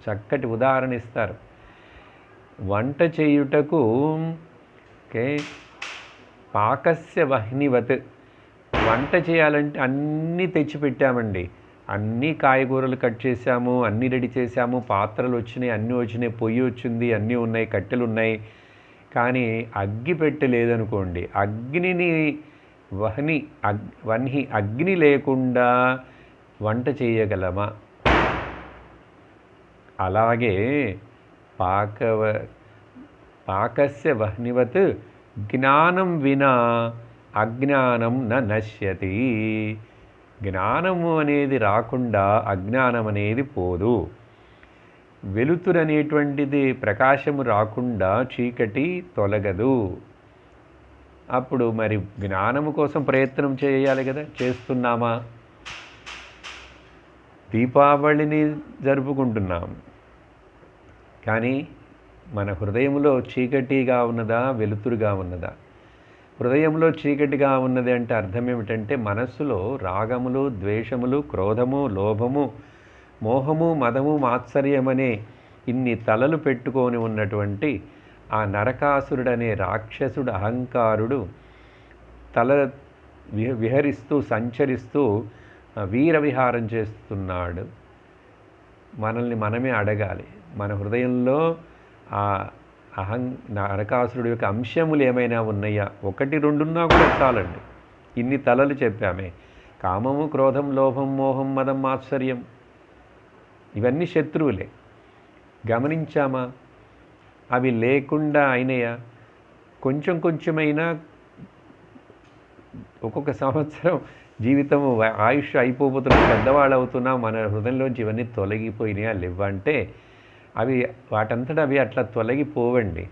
చక్కటి ఉదాహరణ ఇస్తారు. వంట చేయుటకు పాకస్య వహ్నివత్, వంట చేయాలంటే అన్నీ తెచ్చిపెట్టామండి, అన్నీ కాయగూరలు కట్ చేసాము, అన్నీ రెడీ చేసాము, పాత్రలు వచ్చినాయి, అన్నీ వచ్చినాయి, పొయ్యి వచ్చింది, అన్నీ ఉన్నాయి, కట్టెలు ఉన్నాయి, కానీ అగ్గి పెట్టలేదనుకోండి, అగ్నిని వహ్ని అగ్ని లేకుండా వంట చేయగలమా? అలాగే పాకస్య వహ్నివత్ జ్ఞానం వినా అజ్ఞానం నశ్యతి. జ్ఞానము అనేది రాకుండా అజ్ఞానం అనేది పోదు. వెలుతురు అనేటువంటిది ప్రకాశము రాకుండా చీకటి తొలగదు. అప్పుడు మరి జ్ఞానము కోసం ప్రయత్నం చేయాలి కదా, చేస్తున్నామా? దీపావళిని జరుపుకుంటున్నాం, కానీ మన హృదయంలో చీకటిగా ఉన్నదా, వెలుతురుగా ఉన్నదా? హృదయంలో చీకటిగా ఉన్నది అంటే అర్థం ఏమిటంటే మనస్సులో రాగములు, ద్వేషములు, క్రోధము, లోభము, మోహము, మదము, మాత్సర్యమనే ఇన్ని తలలు పెట్టుకొని ఉన్నటువంటి ఆ నరకాసురుడనే రాక్షసుడు, అహంకారుడు తల విహరిస్తూ సంచరిస్తూ వీర విహారం చేస్తున్నాడు. మనల్ని మనమే అడగాలి, మన హృదయంలో ఆ నరకాసురుడు యొక్క అంశములు ఏమైనా ఉన్నాయా? 1, 2 ఉన్నా కూడా చాలండి. ఇన్ని తలలు చెప్పామే. కామము, క్రోధం, లోభం, మోహం, మదం, మాత్సర్యం ఇవన్నీ శత్రువులే. గమనించామా? అవి లేకుండా అయినాయా? కొంచెం కొంచెమైనా ఒక్కొక్క సంవత్సరం జీవితము ఆయుష్ అయిపోతున్న పెద్దవాళ్ళు అవుతున్నా మన హృదయంలోంచి ఇవన్నీ తొలగిపోయినాయా లేవంటే అవి వాటంతటా అవి అట్లా తొలగిపోవండి.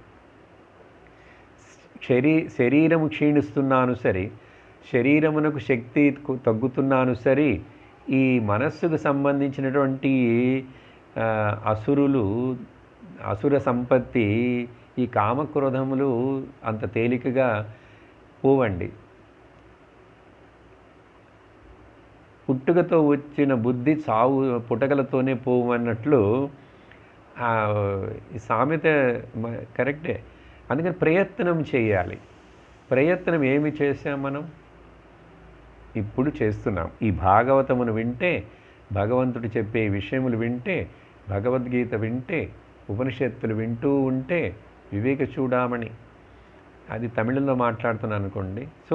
శరీరము క్షీణిస్తున్నాను సరే, శరీరమునకు శక్తి తగ్గుతున్నాను సరే, ఈ మనస్సుకు సంబంధించినటువంటి అసురులు, అసుర సంపత్తి, ఈ కామక్రోధములు అంత తేలికగా పోవండి. పుట్టుకతో వచ్చిన బుద్ధి చావు పుటకలతోనే పోవన్నట్లు ఈ సామెత కరెక్టే. అందుకని ప్రయత్నం చేయాలి. ప్రయత్నం ఏమి చేసాం మనం? ఇప్పుడు చేస్తున్నాం. ఈ భాగవతమును వింటే, భగవంతుడు చెప్పే విషయములు వింటే, భగవద్గీత వింటే, ఉపనిషత్తులు వింటూ ఉంటే, వివేక చూడామణి అది తమిళంలో మాట్లాడుతున్నాను అనుకోండి. సో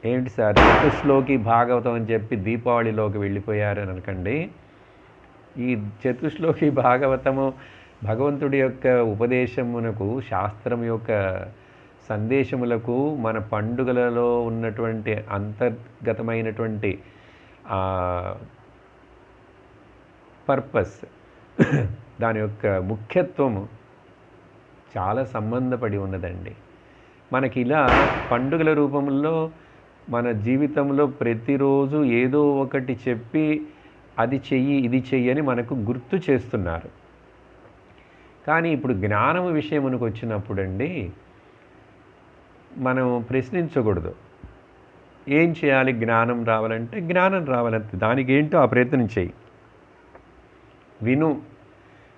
ఏంటి సార్ చతుశ్లోకి భాగవతం అని చెప్పి దీపావళిలోకి వెళ్ళిపోయారని అనకండి. ఈ చతుశ్లోకి భాగవతము భగవంతుడి యొక్క ఉపదేశమునకు, శాస్త్రం యొక్క సందేశములకు, మన పండుగలలో ఉన్నటువంటి అంతర్గతమైనటువంటి పర్పస్, దాని యొక్క ముఖ్యత్వము చాలా సంబంధపడి ఉన్నదండి. మనకి ఇలా పండుగల రూపంలో మన జీవితంలో ప్రతిరోజు ఏదో ఒకటి చెప్పి అది చెయ్యి, ఇది చెయ్యి అని మనకు గుర్తు చేస్తున్నారు. కానీ ఇప్పుడు జ్ఞానం విషయమునకు వచ్చినప్పుడండి మనం ప్రశ్నించకూడదు. ఏం చేయాలి జ్ఞానం రావాలంటే? జ్ఞానం రావాలంటే దానికి ఏంటో ఆ ప్రయత్నం చేయి.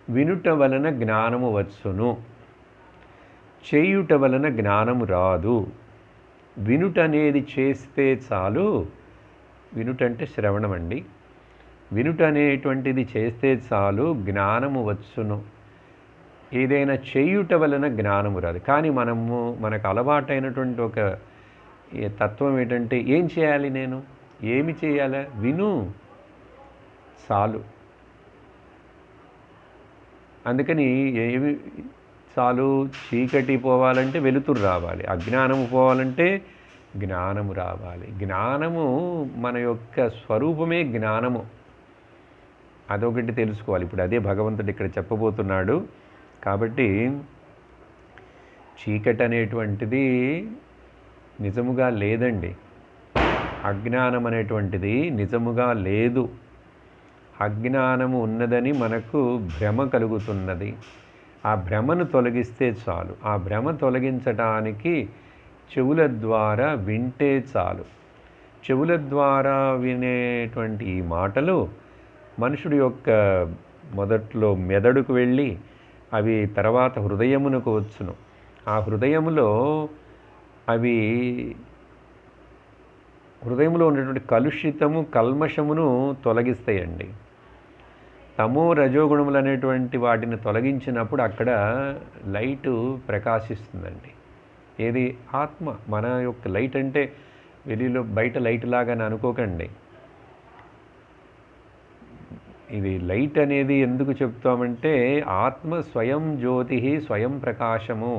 వినుట వలన జ్ఞానము వచ్చును, చేయుట వలన జ్ఞానము రాదు. వినుట అనేది చేస్తే చాలు. వినుట అంటే శ్రవణం అండి. వినుట అనేటువంటిది చేస్తే చాలు, జ్ఞానము వచ్చును. ఏదైనా చేయుట వలన జ్ఞానము రాదు. కానీ మనకు అలవాటైనటువంటి ఒక తత్వం ఏంటంటే, ఏం చేయాలి, నేను ఏమి చేయాలా? విను చాలు. అందుకని ఏమి చాలు? చీకటి పోవాలంటే వెలుతురు రావాలి, అజ్ఞానము పోవాలంటే జ్ఞానము రావాలి. జ్ఞానము మన యొక్క స్వరూపమే జ్ఞానము. అదొకటి తెలుసుకోవాలి. ఇప్పుడు అదే భగవంతుడు ఇక్కడ చెప్పబోతున్నాడు. కాబట్టి చీకటి అనేటువంటిది నిజముగా లేదండి. అజ్ఞానం అనేటువంటిది నిజముగా లేదు. అజ్ఞానము ఉన్నదని మనకు భ్రమ కలుగుతున్నది. ఆ భ్రమను తొలగిస్తే చాలు. ఆ భ్రమ తొలగించటానికి చెవుల ద్వారా వింటే చాలు. చెవుల ద్వారా వినేటువంటి ఈ మాటలు మనుషుడి యొక్క మొదట్లో మెదడుకు వెళ్ళి అవి తర్వాత హృదయమునకు వచ్చును. ఆ హృదయములో అవి హృదయంలో ఉన్నటువంటి కలుషితము, కల్మషమును తొలగిస్తాయండి. తమో రజోగుణములు అనేటువంటి వాటిని తొలగించినప్పుడు అక్కడ లైటు ప్రకాశిస్తుందండి. ఏది? ఆత్మ. మన యొక్క లైట్ అంటే వెలిలో బయట లైట్ లాగా అనుకోకండి. ఇది లైట్ అనేది ఎందుకు చెప్తామంటే, ఆత్మ స్వయం జ్యోతి, స్వయం ప్రకాశము.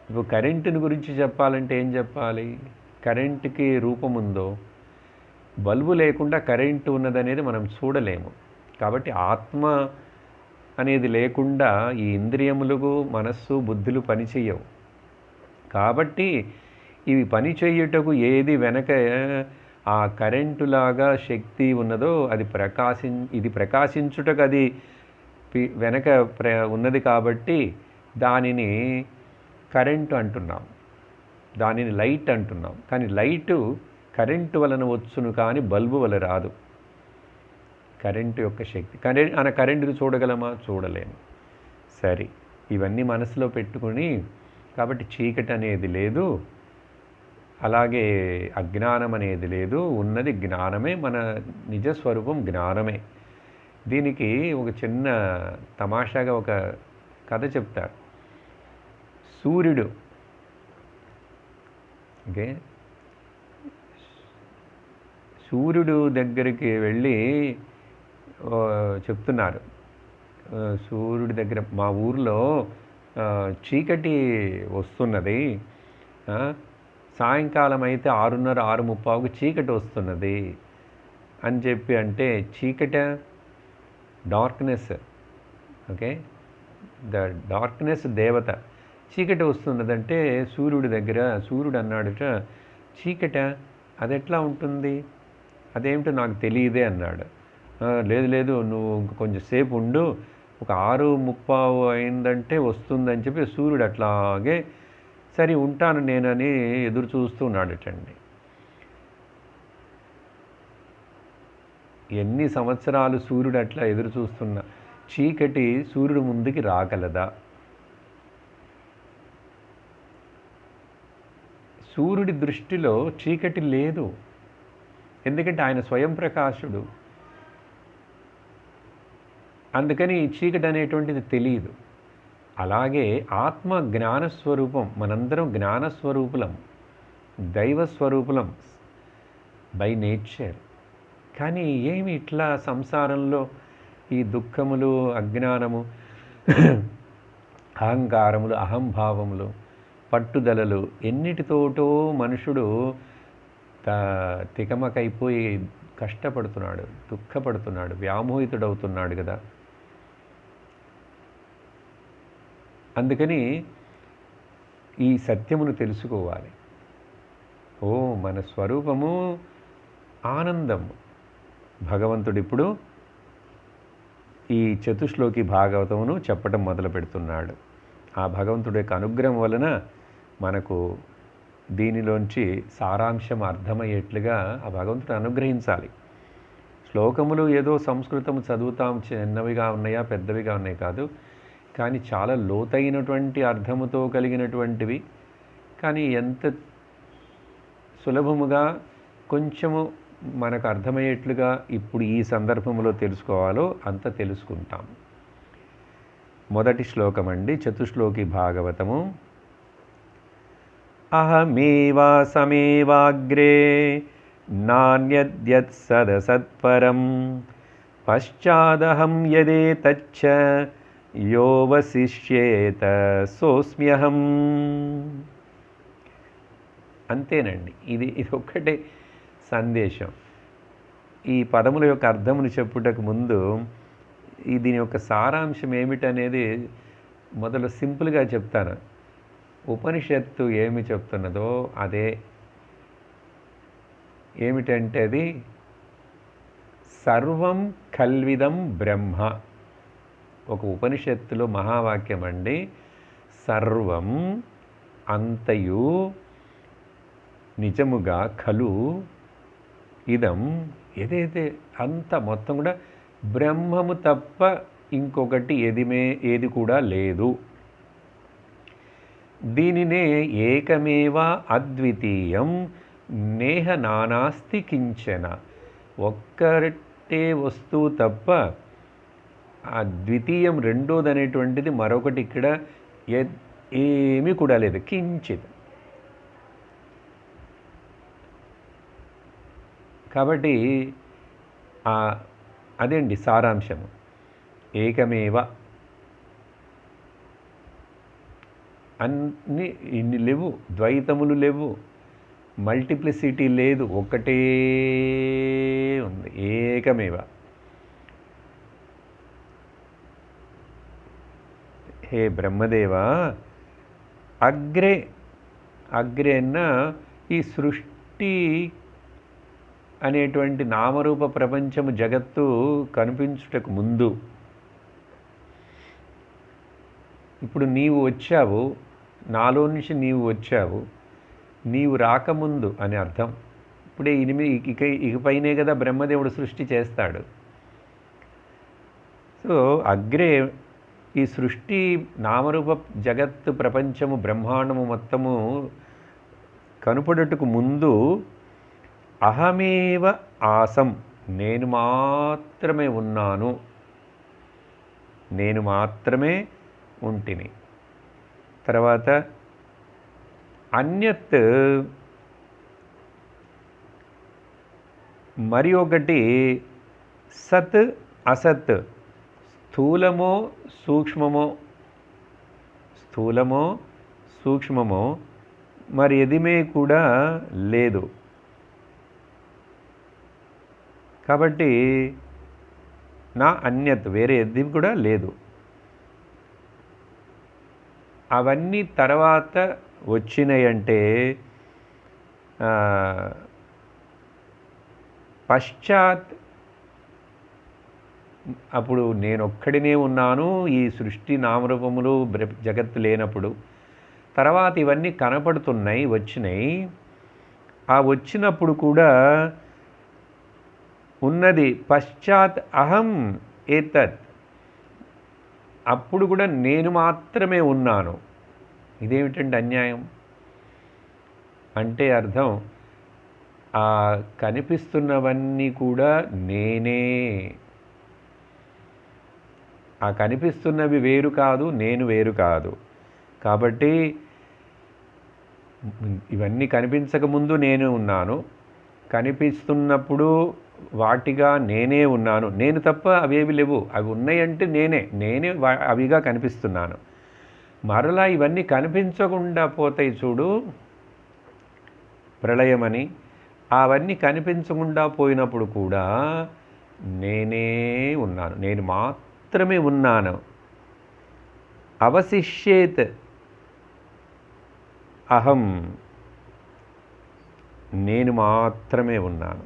ఇప్పుడు కరెంటుని గురించి చెప్పాలంటే ఏం చెప్పాలి? కరెంటుకి రూపం ఉందో, బల్బు లేకుండా కరెంటు ఉన్నదనేది మనం చూడలేము. కాబట్టి ఆత్మ అనేది లేకుండా ఈ ఇంద్రియములకు మనస్సు బుద్ధులు పనిచేయవు. కాబట్టి ఇవి పని చేయుటకు ఏది వెనక ఆ కరెంటులాగా శక్తి ఉన్నదో అది ఇది ప్రకాశించుటకు అది వెనక ఉన్నది కాబట్టి దానిని కరెంటు అంటున్నాం, దానిని లైట్ అంటున్నాం. కానీ లైటు కరెంటు వలన వచ్చును కానీ బల్బు వల్ల రాదు. కరెంటు యొక్క శక్తి కరెంటుని చూడగలమా? చూడలేము. సరే, ఇవన్నీ మనసులో పెట్టుకుని కాబట్టి చీకటి అనేది లేదు, అలాగే అజ్ఞానం అనేది లేదు, ఉన్నది జ్ఞానమే, మన నిజస్వరూపం జ్ఞానమే. దీనికి ఒక చిన్న తమాషాగా ఒక కథ చెప్తారు. సూర్యుడు సూర్యుడు దగ్గరికి వెళ్ళి చెప్తున్నారు, సూర్యుడి దగ్గర మా ఊర్లో చీకటి వస్తున్నది, సాయంకాలం అయితే 6:30 6:30కు చీకటి వస్తున్నది అని చెప్పి. అంటే చీకటి డార్క్నెస్, ద డార్క్నెస్ దేవత. చీకటి వస్తున్నదంటే సూర్యుడి దగ్గర సూర్యుడు అన్నాడుట, చీకట అది ఎట్లా ఉంటుంది, అదేమిటో నాకు తెలియదే అన్నాడు. లేదు లేదు, నువ్వు కొంచెం సేపు ఉండు, ఒక 6:30 అయిందంటే వస్తుందని చెప్పి సూర్యుడు అట్లాగే సరే ఉంటాను నేనని ఎదురు చూస్తూ ఉన్నాడటండి. ఎన్ని సంవత్సరాలు సూర్యుడు అట్లా ఎదురు చూస్తున్నా చీకటి సూర్యుడు ముందుకి రాగలదా? సూర్యుడి దృష్టిలో చీకటి లేదు, ఎందుకంటే ఆయన స్వయం ప్రకాశుడు. అందుకని చీకటి అనేటువంటిది తెలియదు. అలాగే ఆత్మ జ్ఞానస్వరూపం, మనందరం జ్ఞానస్వరూపులం, దైవస్వరూపులం బై నేచర్. కానీ ఏమి ఇట్లా సంసారంలో ఈ దుఃఖములు, అజ్ఞానము, అహంకారములు, అహంభావములు, పట్టుదలలు ఎన్నిటితోటో మనుషుడు తికమకైపోయి కష్టపడుతున్నాడు, దుఃఖపడుతున్నాడు, వ్యామోహితుడవుతున్నాడు కదా. అందుకని ఈ సత్యమును తెలుసుకోవాలి. మన స్వరూపము ఆనందం. భగవంతుడు ఇప్పుడు ఈ చతుశ్లోకి భాగవతమును చెప్పడం మొదలు పెడుతున్నాడు. ఆ భగవంతుడి యొక్క అనుగ్రహం వలన మనకు దీనిలోంచి సారాంశం అర్థమయ్యేట్లుగా ఆ భగవంతుడు అనుగ్రహించాలి. శ్లోకములు ఏదో సంస్కృతం చదువుతాం, చిన్నవిగా ఉన్నాయా పెద్దవిగా ఉన్నాయి కాదు, కానీ చాలా లోతైనటువంటి అర్థముతో కలిగినటువంటివి. కానీ ఎంత సులభముగా కొంచెము మనకు అర్థమయ్యేట్లుగా ఇప్పుడు ఈ సందర్భంలో తెలుసుకోవాలో అంత తెలుసుకుంటాం. మొదటి శ్లోకం అండి, చతుశ్లోకి భాగవతము. అహమేవాసమేవాగ్రే నాన్యద్యత్ సదసత్పరం పశ్చాదహం యదేతచ్చ యోవశిష్యేత సోస్మ్యహం. అంతేనండి, ఇది ఒక్కటే సందేశం. ఈ పదముల యొక్క అర్థమును చెప్పుటకు ముందు దీని యొక్క సారాంశం ఏమిటనేది మొదలు సింపుల్గా చెప్తాను. ఉపనిషత్తు ఏమి చెప్తున్నదో అదే. ఏమిటంటే అది సర్వం కల్విదం బ్రహ్మ. ఒక ఉపనిషత్తులో మహావాక్యం అండి. సర్వం అంతయు నిజముగా ఖలు ఇదం ఏదైతే అంత మొత్తం కూడా బ్రహ్మము తప్ప ఇంకొకటి ఏది కూడా లేదు. దీనినే ఏకమేవ అద్వితీయం నేహ నానాస్తి కించన. ఒక్కటే వస్తువు తప్ప ఆ ద్వితీయం రెండోది అనేటువంటిది మరొకటి ఇక్కడ ఏమీ కూడా లేదు. కించిత్. కాబట్టి అదేండి సారాంశము. ఏకమేవ, ఇన్ని లేవు, ద్వైతములు లేవు, మల్టిప్లిసిటీ లేదు, ఒక్కటే ఉంది, ఏకమేవ. హే బ్రహ్మదేవా, అగ్రే అగ్రే అన్న ఈ సృష్టి అనేటువంటి నామరూప ప్రపంచము జగత్తు కనిపించుటకు ముందు, ఇప్పుడు నీవు వచ్చావు, నాలో నుంచి నీవు వచ్చావు, నీవు రాకముందు అని అర్థం. ఇప్పుడే ఇకపైనే కదా బ్రహ్మదేవుడు సృష్టి చేస్తాడు. సో అగ్రే ఈ సృష్టి నామరూప జగత్తు ప్రపంచము బ్రహ్మాండము మొత్తము కనుపడుటకు ముందు అహమేవ ఆసం, నేను మాత్రమే ఉన్నాను, నేను మాత్రమే ఉంటిని. తర్వాత అన్యత్, మరి ఒకటి సత్ అసత్, స్థూలమో సూక్ష్మమో మరి ఎదిమే కూడా లేదు. కాబట్టి నా అన్యత్, వేరే ఎది కూడా లేదు. అవన్నీ తర్వాత వచ్చినాయంటే పశ్చాత్, అప్పుడు నేనొక్కడినే ఉన్నాను ఈ సృష్టి నామరూపములు జగత్తు లేనప్పుడు. తర్వాత ఇవన్నీ కనపడుతున్నాయి, వచ్చినాయి. ఆ వచ్చినప్పుడు కూడా ఉన్నది పశ్చాత్ అహం ఏతత్, అప్పుడు కూడా నేను మాత్రమే ఉన్నాను. ఇదేమిటండి అన్యాయం అంటే అర్థం, ఆ కనిపిస్తున్నవన్నీ కూడా నేనే, ఆ కనిపిస్తున్నవి వేరు కాదు, నేను వేరు కాదు. కాబట్టి ఇవన్నీ కనిపించకముందు నేను ఉన్నాను, కనిపిస్తున్నప్పుడు వాటిగా నేనే ఉన్నాను. నేను తప్ప అవేవి లేవు, అవి ఉన్నాయంటే నేనే అవిగా కనిపిస్తున్నాను. మరలా ఇవన్నీ కనిపించకుండా పోతాయి చూడు, ప్రళయమని. అవన్నీ కనిపించకుండా పోయినప్పుడు కూడా నేనే ఉన్నాను, నేను మాత్రమే ఉన్నాను. అవశిష్యేత్ అహం, నేను మాత్రమే ఉన్నాను.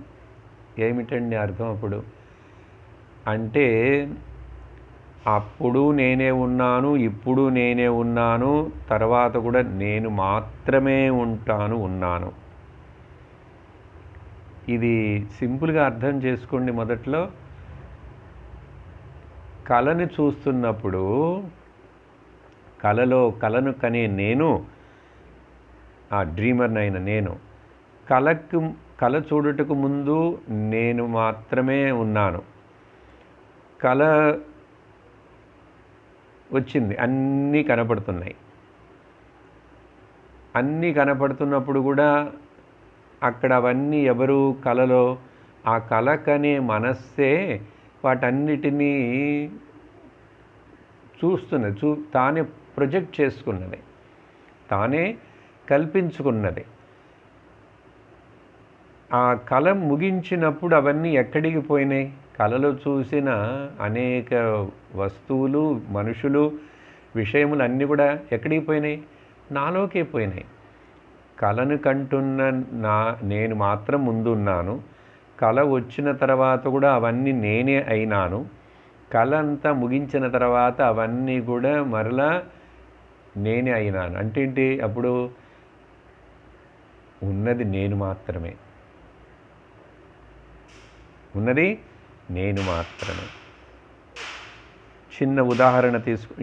ఏమిటండి అర్థం అప్పుడు అంటే, అప్పుడు నేనే ఉన్నాను, ఇప్పుడు నేనే ఉన్నాను, తర్వాత కూడా నేను మాత్రమే ఉన్నాను. ఇది సింపుల్గా అర్థం చేసుకోండి. మొదట్లో కళని చూస్తున్నప్పుడు కళను కనే నేను, ఆ డ్రీమర్నైన నేను, కళ చూడుటకు ముందు నేను మాత్రమే ఉన్నాను. కళ వచ్చింది, అన్నీ కనపడుతున్నాయి. అన్నీ కనపడుతున్నప్పుడు కూడా అక్కడ అవన్నీ ఎవరు కళలో, ఆ కళ కనే మనస్సే వాటన్నిటినీ చూస్తున్నది, తానే ప్రొజెక్ట్ చేసుకున్నది, తానే కల్పించుకున్నది. ఆ కళ ముగించినప్పుడు అవన్నీ ఎక్కడికి పోయినాయి? కళలో చూసిన అనేక వస్తువులు, మనుషులు, విషయములు అన్నీ కూడా ఎక్కడికి పోయినాయి? నాలోకే పోయినాయి. కళను కంటున్న నేను మాత్రం ముందున్నాను. కళ వచ్చిన తర్వాత కూడా అవన్నీ నేనే అయినాను. కళ అంతా ముగించిన తర్వాత అవన్నీ కూడా మరలా నేనే అయినాను. అంటే ఏంటి? అప్పుడు ఉన్నది నేను మాత్రమే, ఉన్నది నేను మాత్రమే. చిన్న ఉదాహరణ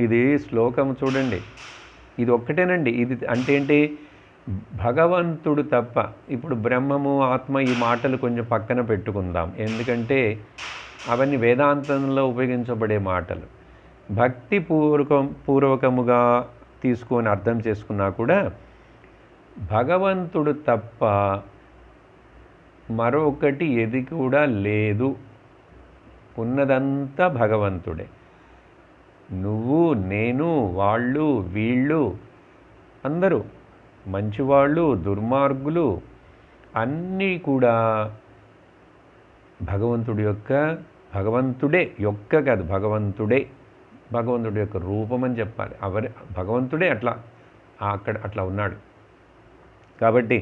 ఇది శ్లోకం చూడండి, ఇది ఒక్కటేనండి. ఇది అంటే ఏంటి? భగవంతుడు తప్ప, ఇప్పుడు బ్రహ్మము, ఆత్మ, ఈ మాటలు కొంచెం పక్కన పెట్టుకుందాం, ఎందుకంటే అవన్నీ వేదాంతంలో ఉపయోగించబడే మాటలు. భక్తి పూర్వకముగా తీసుకొని అర్థం చేసుకున్నా కూడా భగవంతుడు తప్ప మరొకటి ఏది కూడా లేదు, ఉన్నదంతా భగవంతుడే. నువ్వు, నేను, వాళ్ళు, వీళ్ళు అందరూ మంచివాళ్ళు, దుర్మార్గులు, అన్నీ కూడా భగవంతుడే కాదు, భగవంతుడి యొక్క రూపం అని చెప్పాలి. భగవంతుడే అట్లా ఉన్నాడు. కాబట్టి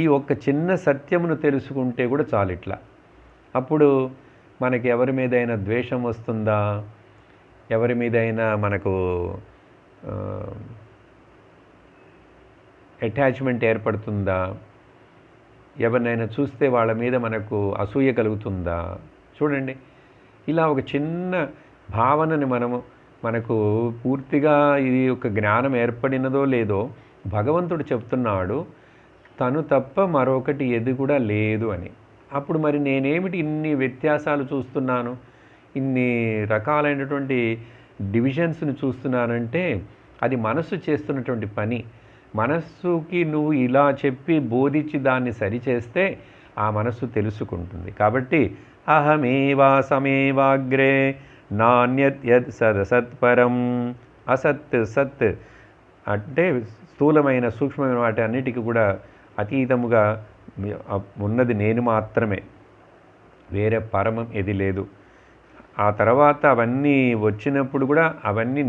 ఈ ఒక్క చిన్న సత్యమును తెలుసుకుంటే కూడా చాలు. ఇట్లా అప్పుడు మనకి ఎవరి మీదైనా ద్వేషం వస్తుందా, ఎవరి మీదైనా మనకు అటాచ్మెంట్ ఏర్పడుతుందా, ఎవరినైనా చూస్తే వాళ్ళ మీద మనకు అసూయ కలుగుతుందా? చూడండి, ఇలా ఒక చిన్న భావనని మనకు పూర్తిగా ఇది ఒక జ్ఞానం ఏర్పడినదో లేదో భగవంతుడు చెప్తున్నాడు, తను తప్ప మరొకటి ఏది కూడా లేదు అని. అప్పుడు మరి నేనేమిటి ఇన్ని వ్యత్యాసాలు చూస్తున్నాను, ఇన్ని రకాలైనటువంటి డివిజన్స్ని చూస్తున్నానంటే అది మనస్సు చేస్తున్నటువంటి పని. మనస్సుకి నువ్వు ఇలా చెప్పి బోధించి దాన్ని సరిచేస్తే ఆ మనస్సు తెలుసుకుంటుంది. కాబట్టి అహమేవాసమేవాగ్రే నాణ్యత్ యద్ సత్పరం. అసత్ సత్ అంటే స్థూలమైన సూక్ష్మమైన వాటి అన్నిటికీ కూడా అతీతముగా ఉన్నది నేను మాత్రమే, వేరే పరమం ఏది లేదు. ఆ తర్వాత అవన్నీ వచ్చినప్పుడు కూడా అవన్నీ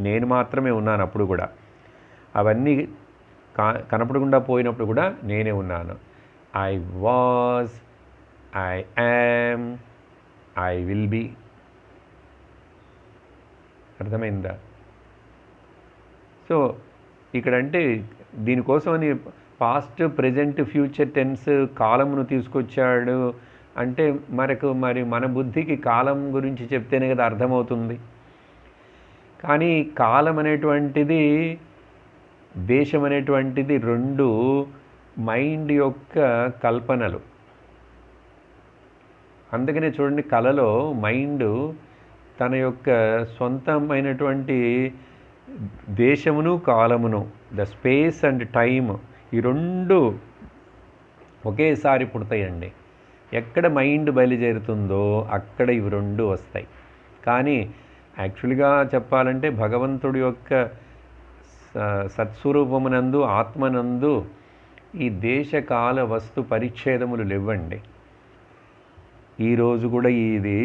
నేను మాత్రమే ఉన్నాను. అప్పుడు కూడా అవన్నీ కనపడకుండా పోయినప్పుడు కూడా నేనే ఉన్నాను. I was, I am, I will be. అర్థమైందా? సో ఇక్కడంటే దీనికోసమని పాస్ట్, ప్రెజెంట్, ఫ్యూచర్ టెన్స్ కాలమును తీసుకొచ్చాడు అంటే మరి మన బుద్ధికి కాలం గురించి చెప్తేనే కదా అర్థమవుతుంది. కానీ కాలం అనేటువంటిది, దేశం అనేటువంటిది రెండు మైండ్ యొక్క కల్పనలు. అందుకనే చూడండి, కళలో మైండ్ తన యొక్క సొంతమైనటువంటి దేశమును కాలమును, ద స్పేస్ అండ్ టైమ్, ఈ రెండు ఒకేసారి పుడతాయండి. ఎక్కడ మైండ్ బయలుదేరుతుందో అక్కడ ఇవి రెండు వస్తాయి. కానీ యాక్చువల్గా చెప్పాలంటే భగవంతుడి యొక్క సత్స్వరూపమునందు, ఆత్మనందు ఈ దేశకాల వస్తు పరిచ్ఛేదములు లేవండి. ఈరోజు కూడా ఇది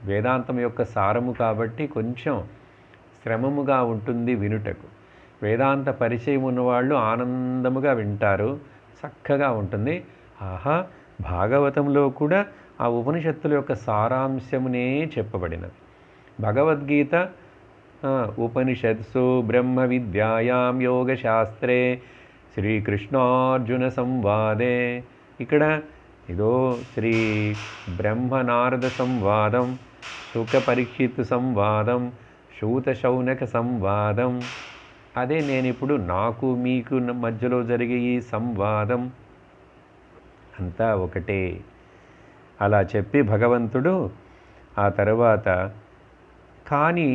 వేదాంతం యొక్క సారము కాబట్టి కొంచెం శ్రమముగా ఉంటుంది వినుటకు. వేదాంత పరిచయం ఉన్నవాళ్ళు ఆనందముగా వింటారు, చక్కగా ఉంటుంది. ఆహా, భాగవతంలో కూడా ఆ ఉపనిషత్తుల యొక్క సారాంశమునే చెప్పబడినది. భగవద్గీత ఉపనిషత్సు బ్రహ్మ విద్యాయాం యోగశాస్త్రే శ్రీకృష్ణార్జున సంవాదే. ఇక్కడ ఇదో శ్రీ బ్రహ్మనారద సంవాదం, శుక పరీక్షిత్ సంవాదం, శూత శౌనక సంవాదం. అదే నేను ఇప్పుడు నాకు మీకు మధ్యలో జరిగే ఈ సంవాదం అంతా ఒకటే. అలా చెప్పి భగవంతుడు ఆ తర్వాత, కానీ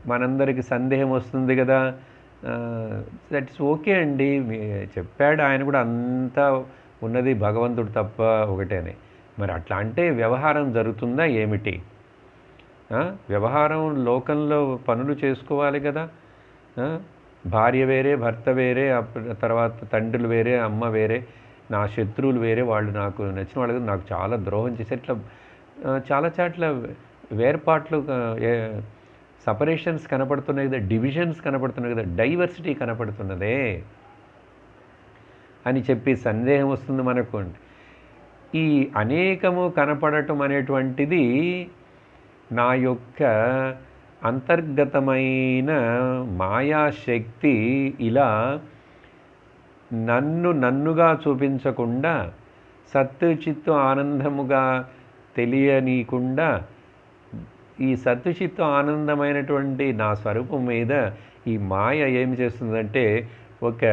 మనందరికీ సందేహం వస్తుంది కదా, దట్స్ ఓకే అండి, చెప్పాడు ఆయన కూడా అంతా ఉన్నది భగవంతుడు తప్ప ఒకటేనే. మరి అట్లా అంటే వ్యవహారం జరుగుతుందా ఏమిటి? వ్యవహారం లోకంలో పనులు చేసుకోవాలి కదా. భార్య వేరే, భర్త వేరే, తర్వాత తండ్రులు వేరే, అమ్మ వేరే, నా శత్రువులు వేరే, వాళ్ళు నాకు నచ్చిన వాళ్ళు నాకు చాలా ద్రోహం చేసి ఇట్లా చాలా చాట్ల వేర్పాట్లు, సపరేషన్స్ కనపడుతున్నాయి కదా, డివిజన్స్ కనపడుతున్నాయి కదా, డైవర్సిటీ కనపడుతున్నదే అని చెప్పి సందేహం వస్తుంది మనకు. ఈ అనేకము కనపడటం అనేటువంటిది నా యొక్క అంతర్గతమైన మాయాశక్తి ఇలా నన్నుగా చూపించకుండా, సత్తు చిత్తు ఆనందముగా తెలియనీయకుండా, ఈ సత్తు చిత్తు ఆనందమైనటువంటి నా స్వరూపం మీద ఈ మాయ ఏమి చేస్తుందంటే ఒక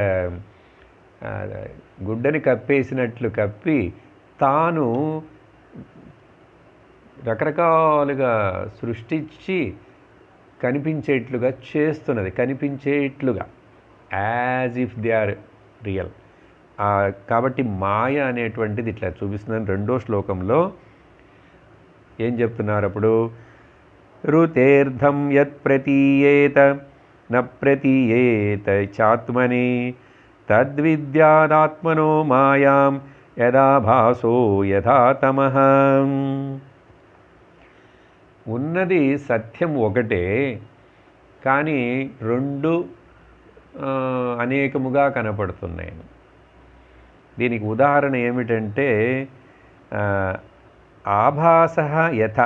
గుడ్డని కప్పేసినట్లు కప్పి తాను రకరకాలుగా సృష్టించి కనిపించేట్లుగా చేస్తున్నది, కనిపించేట్లుగా, as if they are real. కాబట్టి మాయ అనేటువంటిది ఇట్లా చూపిస్తుందని రెండో శ్లోకంలో ఏం చెప్తున్నారు అప్పుడు? రుతేర్ధం యత్ ప్రతీయేత న ప్రతీయేత చాత్మని తద్విద్యాదాత్మనో మాయాం యదా భాసో యథా తమః. ఉన్నది సత్యం ఒకటే, కానీ రెండు అనేకముగా కనపడుతున్నాయి. దీనికి ఉదాహరణ ఏమిటంటే ఆభాసః యథ,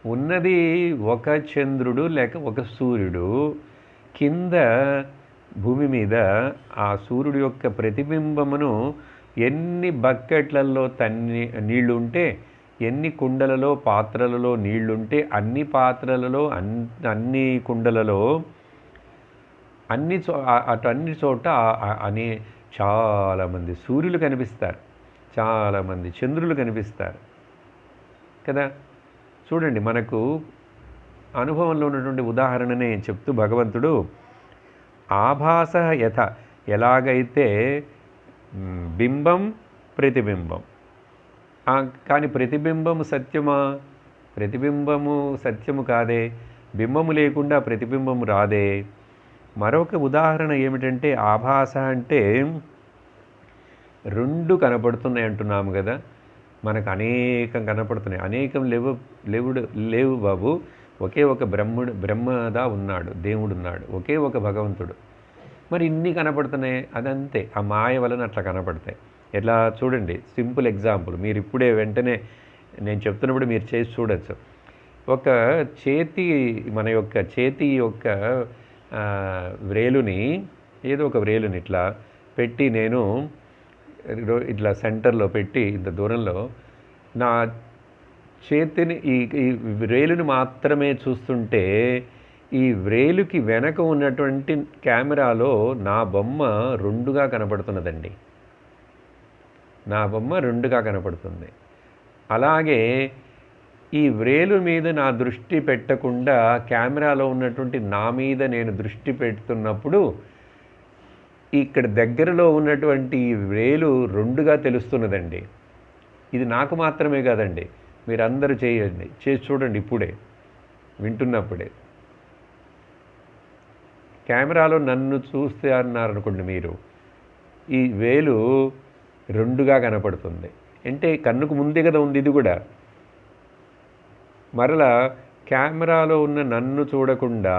ఉన్నది ఒక చంద్రుడు లేక ఒక సూర్యుడు, కింద భూమి మీద ఆ సూర్యుడు యొక్క ప్రతిబింబమును ఎన్ని బకెట్లలో నీళ్లు ఉంటే, ఎన్ని కుండలలో పాత్రలలో నీళ్లుంటే అన్ని పాత్రలలో అన్ని కుండలలో అన్ని చోట అని చాలామంది సూర్యులు కనిపిస్తారు, చాలామంది చంద్రులు కనిపిస్తారు కదా. చూడండి, మనకు అనుభవంలో ఉన్నటువంటి ఉదాహరణనే చెప్తూ భగవంతుడు ఆభాస యథ, ఎలాగైతే బింబం ప్రతిబింబం, కానీ ప్రతిబింబము సత్యమా? ప్రతిబింబము సత్యము కాదే, బింబము లేకుండా ప్రతిబింబము రాదే. మరొక ఉదాహరణ ఏమిటంటే ఆభాస అంటే రెండు కనపడుతున్నాయి అంటున్నాము కదా, మనకు అనేకం కనపడుతున్నాయి. అనేకం లేవు బాబు, ఒకే ఒక బ్రహ్మదా ఉన్నాడు, దేవుడు ఉన్నాడు, ఒకే ఒక భగవంతుడు. మరి ఇన్ని కనపడుతున్నాయి, అదంతే ఆ మాయ వలన అట్లా కనపడతాయి. ఎట్లా చూడండి, సింపుల్ ఎగ్జాంపుల్, మీరు ఇప్పుడే వెంటనే నేను చెప్తున్నప్పుడు మీరు చేసి చూడొచ్చు. ఒక చేతి, మన యొక్క చేతి యొక్క వ్రేలుని, ఏదో ఒక వ్రేలుని ఇట్లా పెట్టి, నేను ఇట్లా సెంటర్లో పెట్టి ఇంత దూరంలో నా చేతిని ఈ వ్రేలుని మాత్రమే చూస్తుంటే, ఈ వ్రేలుకి వెనక ఉన్నటువంటి కెమెరాలో నా బొమ్మ రెండుగా కనపడుతున్నదండి, నా బొమ్మ రెండుగా కనపడుతుంది. అలాగే ఈ వ్రేలు మీద నా దృష్టి పెట్టకుండా కెమెరాలో ఉన్నటువంటి నా మీద నేను దృష్టి పెడుతున్నప్పుడు ఇక్కడ దగ్గరలో ఉన్నటువంటి ఈ వ్రేలు రెండుగా తెలుస్తున్నదండి. ఇది నాకు మాత్రమే కాదండి, మీరందరూ చేయండి, చేసి చూడండి ఇప్పుడే, వింటున్నప్పుడే. కెమెరాలో నన్ను చూస్తే అన్నారనుకోండి, మీరు ఈ వేలు రెండుగా కనపడుతుంది. అంటే కన్నుకు ముందే కదా ఉంది ఇది కూడా. మరలా కెమెరాలో ఉన్న నన్ను చూడకుండా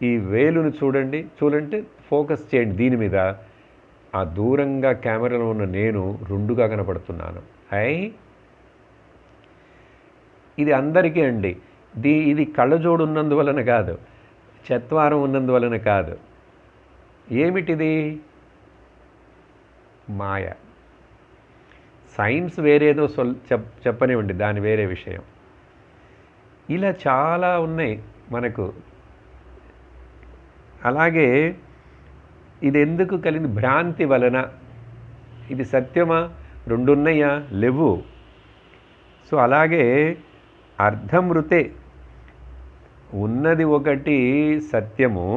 ఈ వేలును చూడండి, ఫోకస్ చేయండి దీని మీద, ఆ దూరంగా కెమెరాలో ఉన్న నేను రెండుగా కనపడుతున్నాను. ఇది అందరికీ అండి. ఇది కళ్ళజోడు ఉన్నందువలన కాదు, చత్వారం ఉన్నందువలన కాదు. ఏమిటిది? మాయ. సైన్స్ వేరేదో చెప్పనివ్వండి, దాని వేరే విషయం. ఇలా చాలా ఉన్నాయి మనకు. అలాగే ఇది ఎందుకు కలిగింది? భ్రాంతి వలన. ఇది సత్యమా? రెండున్నాయా? లేవు. సో అలాగే అర్ధమృతే, ఉన్నది ఒకటి సత్యము,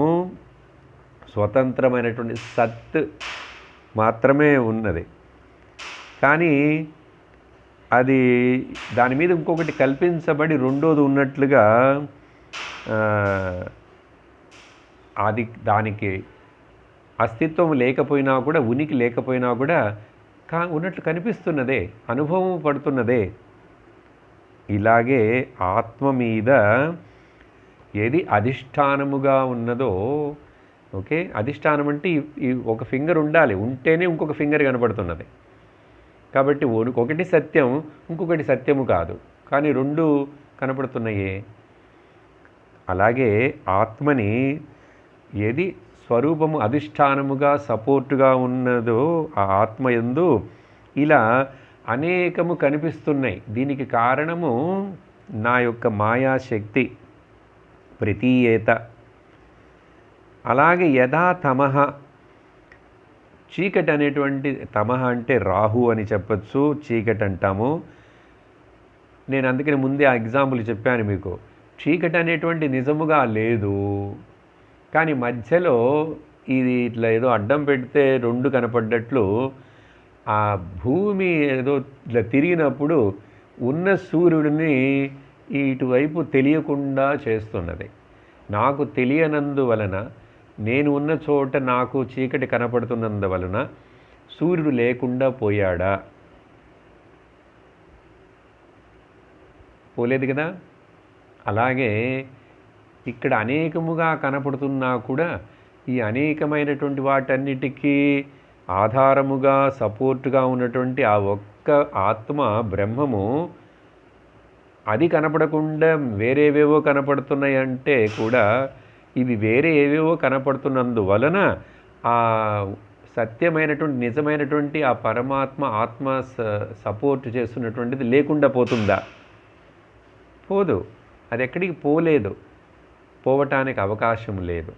స్వతంత్రమైనటువంటి సత్ మాత్రమే ఉన్నది. కానీ అది దాని మీద ఇంకొకటి కల్పించబడి రెండోది ఉన్నట్లుగా అది దానికి అస్తిత్వం లేకపోయినా కూడా, ఉనికి లేకపోయినా కూడా ఉన్నట్లు కనిపిస్తున్నదే, అనుభవం పడుతున్నదే. ఇలాగే ఆత్మ మీద ఏది అధిష్టానముగా ఉన్నదో, ఓకే, అధిష్టానం అంటే ఈ ఒక ఫింగర్ ఉండాలి, ఉంటేనే ఇంకొక ఫింగర్ కనపడుతున్నది. కాబట్టి ఒకటి సత్యం, ఇంకొకటి సత్యము కాదు, కానీ రెండు కనపడుతున్నాయే. అలాగే ఆత్మని ఏది స్వరూపము అధిష్టానముగా సపోర్టుగా ఉన్నదో ఆ ఆత్మ యందు ఇలా అనేకము కనిపిస్తున్నాయి. దీనికి కారణము నా యొక్క మాయాశక్తి ప్రతీయేత. అలాగే యథా తమః, చీకటి అనేటువంటి, తమః అంటే రాహు అని చెప్పచ్చు, చీకటి అంటాము. నేను అందుకని ముందే ఆ ఎగ్జాంపుల్ చెప్పాను మీకు. చీకటి అనేటువంటి నిజముగా లేదు, కానీ మధ్యలో ఇది ఇట్లా ఏదో అడ్డం పెడితే రెండు కనపడ్డట్లు ఆ భూమి ఏదో ఇట్లా తిరిగినప్పుడు ఉన్న సూర్యుడిని ఇటువైపు తెలియకుండా చేస్తున్నది. నాకు తెలియనందువలన నేను ఉన్న చోట నాకు చీకటి కనపడుతున్నందువలన సూర్యుడు లేకుండా పోయాడా? పోలేదు కదా. అలాగే ఇక్కడ అనేకముగా కనపడుతున్నా కూడా ఈ అనేకమైనటువంటి వాటన్నిటికీ ఆధారముగా సపోర్టుగా ఉన్నటువంటి ఆ ఒక్క ఆత్మ బ్రహ్మము, అది కనపడకుండా వేరేవేవో కనపడుతున్నాయి అంటే కూడా ఇవి వేరే ఏవేవో కనపడుతున్నందువలన ఆ సత్యమైనటువంటి నిజమైనటువంటి ఆ పరమాత్మ ఆత్మ సపోర్ట్ చేస్తున్నటువంటిది లేకుండా పోతుందా? పోదు. అది ఎక్కడికి పోలేదు, పోవటానికి అవకాశం లేదు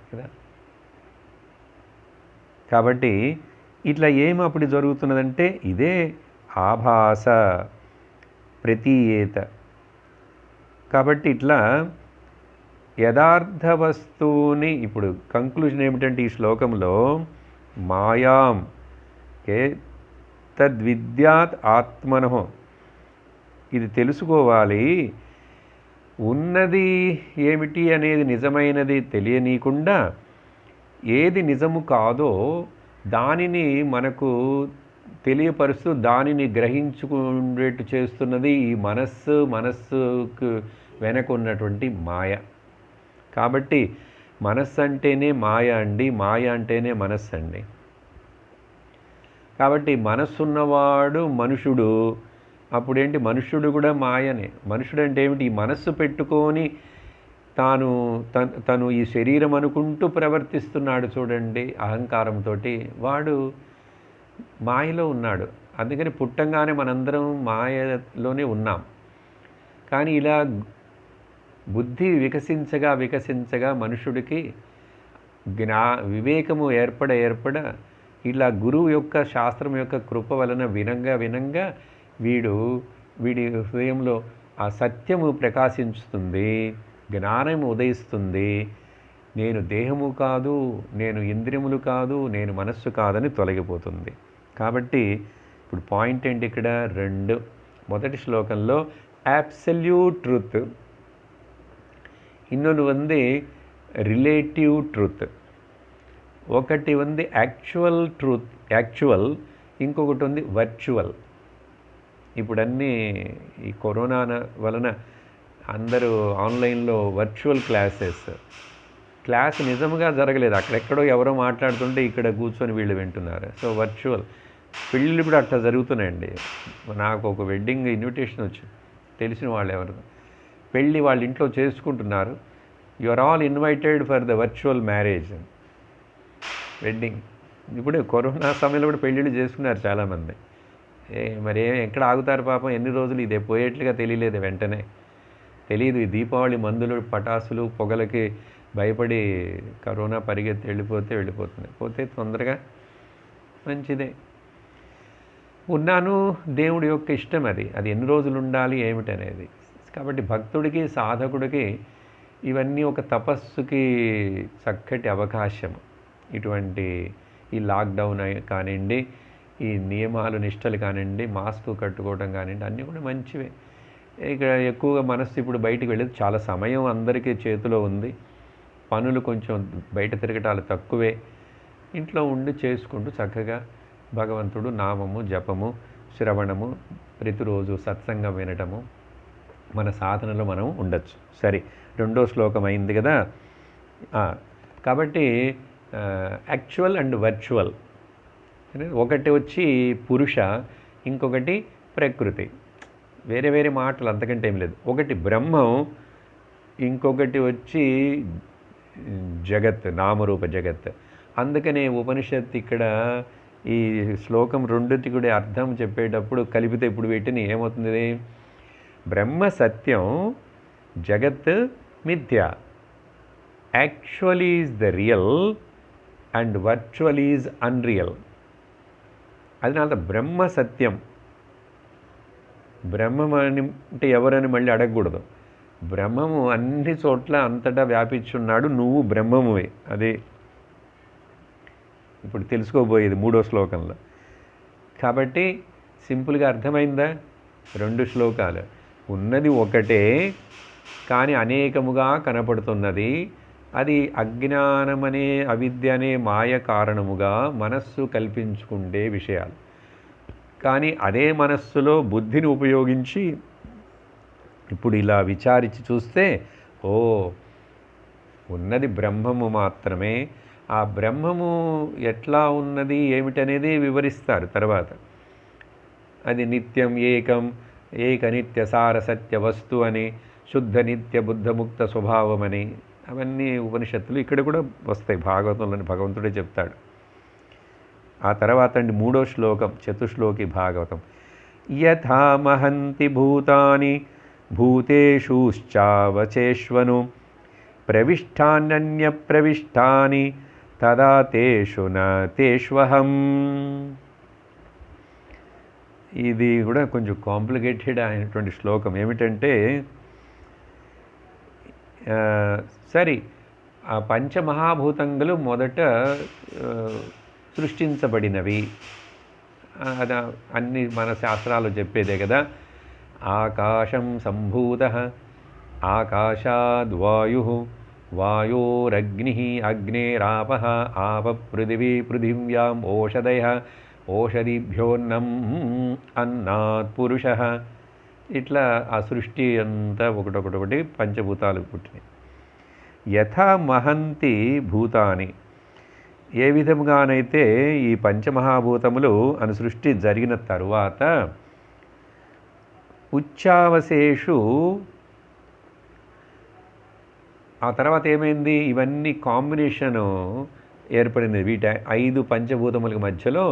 కదా. కాబట్టి ఇట్లా ఏమప్పుడు జరుగుతున్నదంటే ఇదే ఆభాస ప్రతీయేత. కాబట్టి ఇట్లా యథార్థ వస్తువుని ఇప్పుడు కంక్లూజన్ ఏమిటంటే ఈ శ్లోకంలో మాయాం తద్విద్యాత్ ఆత్మనో, ఇది తెలుసుకోవాలి. ఉన్నది ఏమిటి అనేది నిజమైనది తెలియనీయకుండా ఏది నిజము కాదో దానిని మనకు తెలియపరుస్తూ దానిని గ్రహించుకునేట్టు చేస్తున్నది ఈ మనస్సుకు వెనక ఉన్నటువంటి మాయ. కాబట్టి మనస్సు అంటేనే మాయ అండి, మాయ అంటేనే మనస్సు అండి. కాబట్టి మనస్సున్నవాడు మనుషుడు. అప్పుడేంటి, మనుష్యుడు కూడా మాయనే. మనుషుడు అంటే ఏమిటి, ఈ మనస్సు పెట్టుకొని తను ఈ శరీరం అనుకుంటూ ప్రవర్తిస్తున్నాడు చూడండి అహంకారంతో, వాడు మాయలో ఉన్నాడు. అందుకని పుట్టంగానే మనందరం మాయలోనే ఉన్నాం. కానీ ఇలా బుద్ధి వికసించగా మనుషుడికి వివేకము ఏర్పడ ఇలా గురువు యొక్క శాస్త్రం యొక్క కృప వలన వినంగా వీడి హృదయంలో ఆ సత్యము ప్రకాశించుతుంది, జ్ఞానము ఉదయిస్తుంది. నేను దేహము కాదు, నేను ఇంద్రియములు కాదు, నేను మనస్సు కాదని తొలగిపోతుంది. కాబట్టి ఇప్పుడు పాయింట్ ఏంటి ఇక్కడ, రెండు. మొదటి శ్లోకంలో అబ్సల్యూట్ ట్రూత్, ಇನ್ನೊಂದು ఉంది రిలేటివ్ ట్రూత్. ఒకటి ఉంది యాక్చువల్ ట్రూత్, ఇంకొకటి ఉంది వర్చువల్. ఇప్పుడు అన్నీ ఈ కరోనా వలన అందరూ ఆన్లైన్లో వర్చువల్ క్లాస్ నిజంగా జరగలేదు, అక్కడెక్కడో ఎవరో మాట్లాడుతుంటే ఇక్కడ కూర్చొని వీళ్ళు వింటున్నారు. సో వర్చువల్ పెళ్ళిళ్ళు కూడా అట్లా జరుగుతున్నాయండి. నాకు ఒక వెడ్డింగ్ ఇన్విటేషన్ వచ్చింది, తెలిసిన వాళ్ళు ఎవరు పెళ్ళి వాళ్ళ ఇంట్లో చేసుకుంటున్నారు. You are all invited for the virtual marriage wedding. ఇప్పుడు కరోనా సమయంలో కూడా పెళ్ళిళ్ళు చేసుకున్నారు చాలామంది. మరి ఎక్కడ ఆగుతారు పాపం, ఎన్ని రోజులు ఇదే పోయేట్లుగా తెలియలేదు, వెంటనే తెలియదు. ఈ దీపావళి మందులు పటాసులు పొగలకి భయపడి కరోనా పరిగెత్తి వెళ్ళిపోతుంది. పోతే తొందరగా మంచిదే. ఉన్నాను, దేవుడి యొక్క ఇష్టం అది ఎన్ని రోజులు ఉండాలి ఏమిటనేది. కాబట్టి భక్తుడికి సాధకుడికి ఇవన్నీ ఒక తపస్సుకి చక్కటి అవకాశం. ఇటువంటి ఈ లాక్డౌన్ కానివ్వండి, ఈ నియమాలు నిష్టలు కానివ్వండి, మాస్క్ కట్టుకోవడం కానివ్వండి, అన్నీ కూడా మంచివే. ఇక్కడ ఎక్కువగా మనస్సు ఇప్పుడు బయటికి వెళ్ళేది, చాలా సమయం అందరికీ చేతిలో ఉంది, పనులు కొంచెం బయట తిరగటాలు తక్కువే. ఇంట్లో ఉండి చేసుకుంటూ చక్కగా భగవంతుడు నామము జపము శ్రవణము ప్రతిరోజు సత్సంగం వినటము మన సాధనలో మనం ఉండొచ్చు. సరే, రెండో శ్లోకం అయింది కదా. కాబట్టి యాక్చువల్ అండ్ వర్చువల్ అనేది ఒకటి వచ్చి పురుష, ఇంకొకటి ప్రకృతి. వేరే మాటలు, అంతకంటే ఏం లేదు. ఒకటి బ్రహ్మం, ఇంకొకటి వచ్చి జగత్, నామరూప జగత్. అందుకనే ఉపనిషత్తు ఇక్కడ ఈ శ్లోకం రెండుకి కూడా అర్థం చెప్పేటప్పుడు కలిపితే ఇప్పుడు వీటిని ఏమవుతుంది, బ్రహ్మ సత్యం, జగత్ మిథ్య, actual is the real and virtual is unreal. அதனால బ్రహ్మ సత్యం. బ్రహ్మం అంటే ఎవరని మళ్ళీ అడగకూడదు. బ్రహ్మము అన్ని చోట్ల అంతటా వ్యాపించున్నాడు, నువ్వు బ్రహ్మమువే. అదే ఇప్పుడు తెలుసుకోబోయేది మూడో శ్లోకంలో. కాబట్టి సింపుల్గా అర్థమైందా, రెండు శ్లోకాలు ఉన్నది ఒకటే, కానీ అనేకముగా కనపడుతున్నది. అది అజ్ఞానమనే అవిద్య అనే మాయ కారణముగా మనస్సు కల్పించుకుండే విషయాలు. కానీ అదే మనస్సులో బుద్ధిని ఉపయోగించి ఇప్పుడు ఇలా విచారించి చూస్తే ఓ ఉన్నది బ్రహ్మము మాత్రమే. ఆ బ్రహ్మము ఎట్లా ఉన్నది ఏమిటనేది వివరిస్తారు తర్వాత. అది నిత్యం ఏకం, ఏక నిత్య సార సత్య వస్తు అని, శుద్ధ నిత్య బుద్ధముక్త స్వభావం అని, అవన్నీ ఉపనిషత్తులు ఇక్కడ కూడా వస్తాయి. భాగవతంలోని భగవంతుడే చెప్తాడు. ఆ తర్వాత అండి 3వ శ్లోకం, చతుశ్లోకి భాగవతం. యథా మహంతి భూతాని భూతేషుశ్చావచేష్వను ప్రవిష్టాన్యన్య ప్రవిష్టాని తదా తేషు న తేష్వహం. ఇది కూడా కొంచెం కాంప్లికేటెడ్ అయినటువంటి శ్లోకం. ఏమిటంటే సరే, ఆ పంచమహాభూతంగులు మొదట సృష్టించబడినవి. అది అన్ని మన శాస్త్రాలు చెప్పేదే కదా. ఆకాశం సంభూత, ఆకాశాద్వాయు, వాయోరగ్ని, అగ్నేరాప, ఆప పృథివీ, పృథివ్యాం ఓషధయ, ఓషధిభ్యోన్నం, అన్నాత్ పురుష. ఇట్లా ఆ సృష్టి అంతా ఒకటొకటి పంచభూతాలు పుట్టినాయి. యథా మహంతి భూతాని, ఏ విధముగానైతే ఈ పంచమహాభూతములు అని సృష్టి జరిగిన తరువాత ఉచ్చావశేషు, ఆ తర్వాత ఏమైంది, ఇవన్నీ కాంబినేషను ఏర్పడింది. వీటి 5 పంచభూతముల మధ్యలో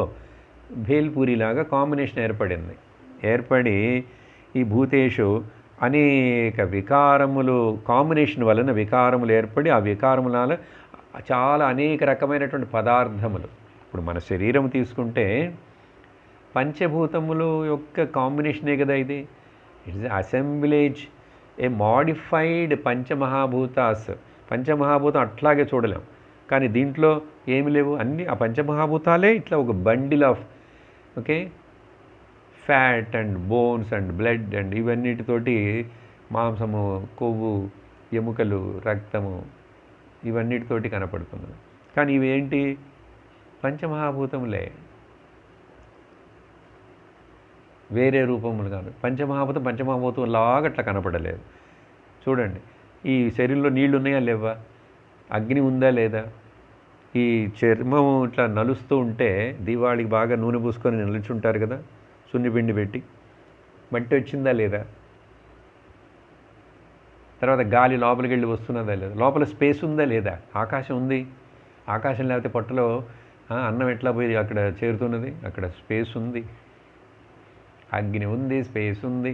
భేల్పూరిలాగా కాంబినేషన్ ఏర్పడి ఈ భూతేషు అనేక వికారములు, కాంబినేషన్ వలన వికారములు ఏర్పడి, ఆ వికారముల చాలా అనేక రకమైనటువంటి పదార్థములు. ఇప్పుడు మన శరీరం తీసుకుంటే పంచభూతములు యొక్క కాంబినేషనే కదా ఇది. It is assemblage, a modified పంచమహాభూతాస్. పంచమహాభూతం అట్లాగే చూడలేం, కానీ దీంట్లో ఏమి లేవు, అన్నీ ఆ పంచమహాభూతాలే ఇట్లా ఒక bundle of okay fat and bones and blood and ఇవన్నిటితోటి మాంసము, కొవ్వు, ఎముకలు, రక్తము, ఇవన్నిటితోటి కనపడుతున్నది. కానీ ఇవేంటి, పంచమహాభూతములే, వేరే రూపములు కాదు. పంచమహాభూతం లాగా అట్లా కనపడలేదు. చూడండి, ఈ శరీరంలో నీళ్లు ఉన్నాయా లేవా, అగ్ని ఉందా లేదా, ఈ చర్మం ఇట్లా నలుస్తూ ఉంటే దీవాళికి బాగా నూనె పూసుకొని నిలుచుంటారు కదా, సున్నిపిండి పెట్టి, మట్టి వచ్చిందా లేదా, తర్వాత గాలి లోపలికి వెళ్ళి వస్తున్నదా లేదా, లోపల స్పేస్ ఉందా లేదా, ఆకాశం ఉంది. ఆకాశం లేకపోతే పొట్టలో అన్నం ఎట్లా పోయి అక్కడ చేరుతున్నది, అక్కడ స్పేస్ ఉంది. అగ్ని ఉంది, స్పేస్ ఉంది,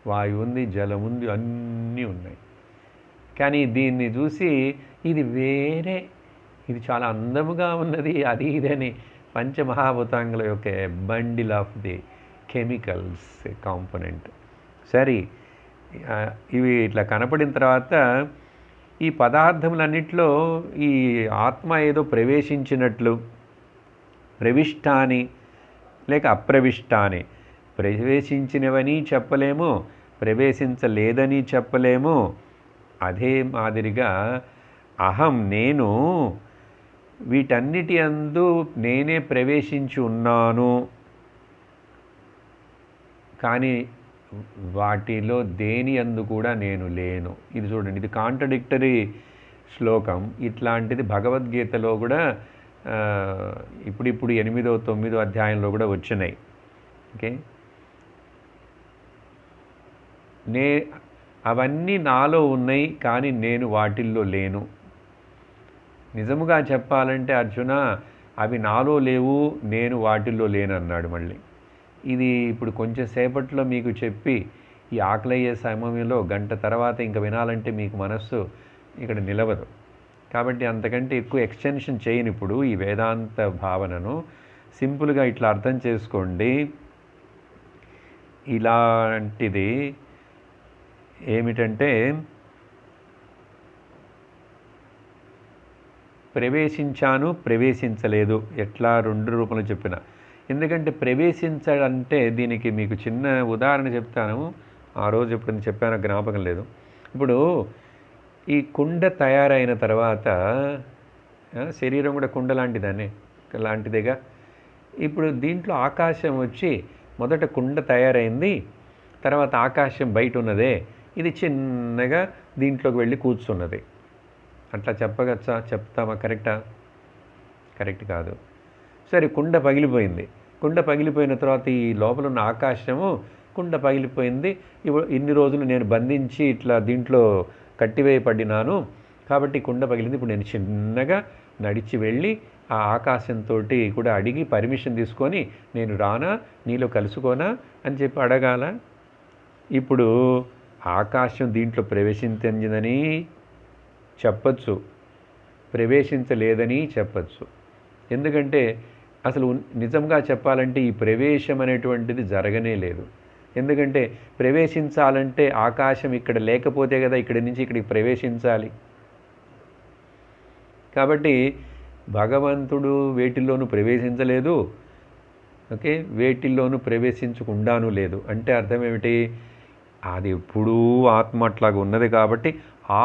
వాయువు ఉంది, జలం ఉంది, అన్నీ ఉన్నాయి. కానీ దీన్ని చూసి ఇది వేరే, ఇది చాలా అందముగా ఉన్నది, అది ఇదని పంచమహాభూతాంగుల యొక్క bundle of the chemicals component. సరే, ఇవి ఇట్లా కనపడిన తర్వాత ఈ పదార్థములన్నిట్లో ఈ ఆత్మ ఏదో ప్రవేశించినట్లు, ప్రవిష్టాని లేక అప్రవిష్టాని, ప్రవేశించినవని చెప్పలేము, ప్రవేశించలేదని చెప్పలేము. అదే మాదిరిగా అహం, నేను వీటన్నిటి అందు నేనే ప్రవేశించి ఉన్నాను, కానీ వాటిలో దేని అందు కూడా నేను లేను. ఇది చూడండి, ఇది కాంట్రడిక్టరీ శ్లోకం. ఇట్లాంటిది భగవద్గీతలో కూడా ఇప్పుడు 8వ 9వ అధ్యాయంలో కూడా వచ్చినాయి. ఓకే, అవన్నీ నాలో ఉన్నాయి, కానీ నేను వాటిల్లో లేను. నిజముగా చెప్పాలంటే అర్జున, అవి నాలో లేవు, నేను వాటిల్లో లేనన్నాడు. మళ్ళీ ఇది ఇప్పుడు కొంచెం సేపట్లో మీకు చెప్పి ఈ ఆకలయ్యే సమయంలో గంట తర్వాత ఇంకా వినాలంటే మీకు మనస్సు ఇక్కడ నిలవదు. కాబట్టి అంతకంటే ఎక్కువ ఎక్స్టెన్షన్ చేయను. ఇప్పుడు ఈ వేదాంత భావనను సింపుల్గా ఇట్లా అర్థం చేసుకోండి. ఇలాంటిది ఏమిటంటే, ప్రవేశించాను, ప్రవేశించలేదు, ఎట్లా 2 రూపంలో చెప్పిన. ఎందుకంటే ప్రవేశించాలంటే దీనికి మీకు చిన్న ఉదాహరణ చెప్తాను. ఆ రోజు ఎప్పుడైనా చెప్పానో జ్ఞాపకం లేదు. ఇప్పుడు ఈ కుండ తయారైన తర్వాత శరీరం కూడా కుండ లాంటిదాన్ని లాంటిదేగా. ఇప్పుడు దీంట్లో ఆకాశం వచ్చి మొదట కుండ తయారైంది, తర్వాత ఆకాశం బయట ఉన్నదే, ఇది చిన్నగా దీంట్లోకి వెళ్ళి కూర్చున్నది. అట్లా చెప్పగచ్చా? చెప్తామా? కరెక్టా? కరెక్ట్ కాదు. సరే, కుండ పగిలిపోయింది. కుండ పగిలిపోయిన తర్వాత ఈ లోపల ఉన్న ఆకాశము, కుండ పగిలిపోయింది, ఇన్ని రోజులు నేను బంధించి ఇట్లా దీంట్లో కట్టివేయబడినాను కాబట్టి కుండ పగిలింది. ఇప్పుడు నేను చిన్నగా నడిచి వెళ్ళి ఆ ఆకాశంతో కూడా అడిగి పర్మిషన్ తీసుకొని నేను రానా, నీలో కలుసుకోనా అని చెప్పి అడగాల. ఇప్పుడు ఆకాశం దీంట్లో ప్రవేశించిందని చెప్పచ్చు, ప్రవేశించలేదని చెప్పచ్చు. ఎందుకంటే అసలు నిజంగా చెప్పాలంటే ఈ ప్రవేశం అనేటువంటిది జరగనే లేదు. ఎందుకంటే ప్రవేశించాలంటే ఆకాశం ఇక్కడ లేకపోతే కదా ఇక్కడి నుంచి ఇక్కడికి ప్రవేశించాలి. కాబట్టి భగవంతుడు వేటిల్లోనూ ప్రవేశించలేదు, ఓకే, వేటిల్లోనూ ప్రవేశించకుండాను లేదు. అంటే అర్థం ఏమిటి? అది ఎప్పుడూ ఆత్మ అట్లాగా ఉన్నది కాబట్టి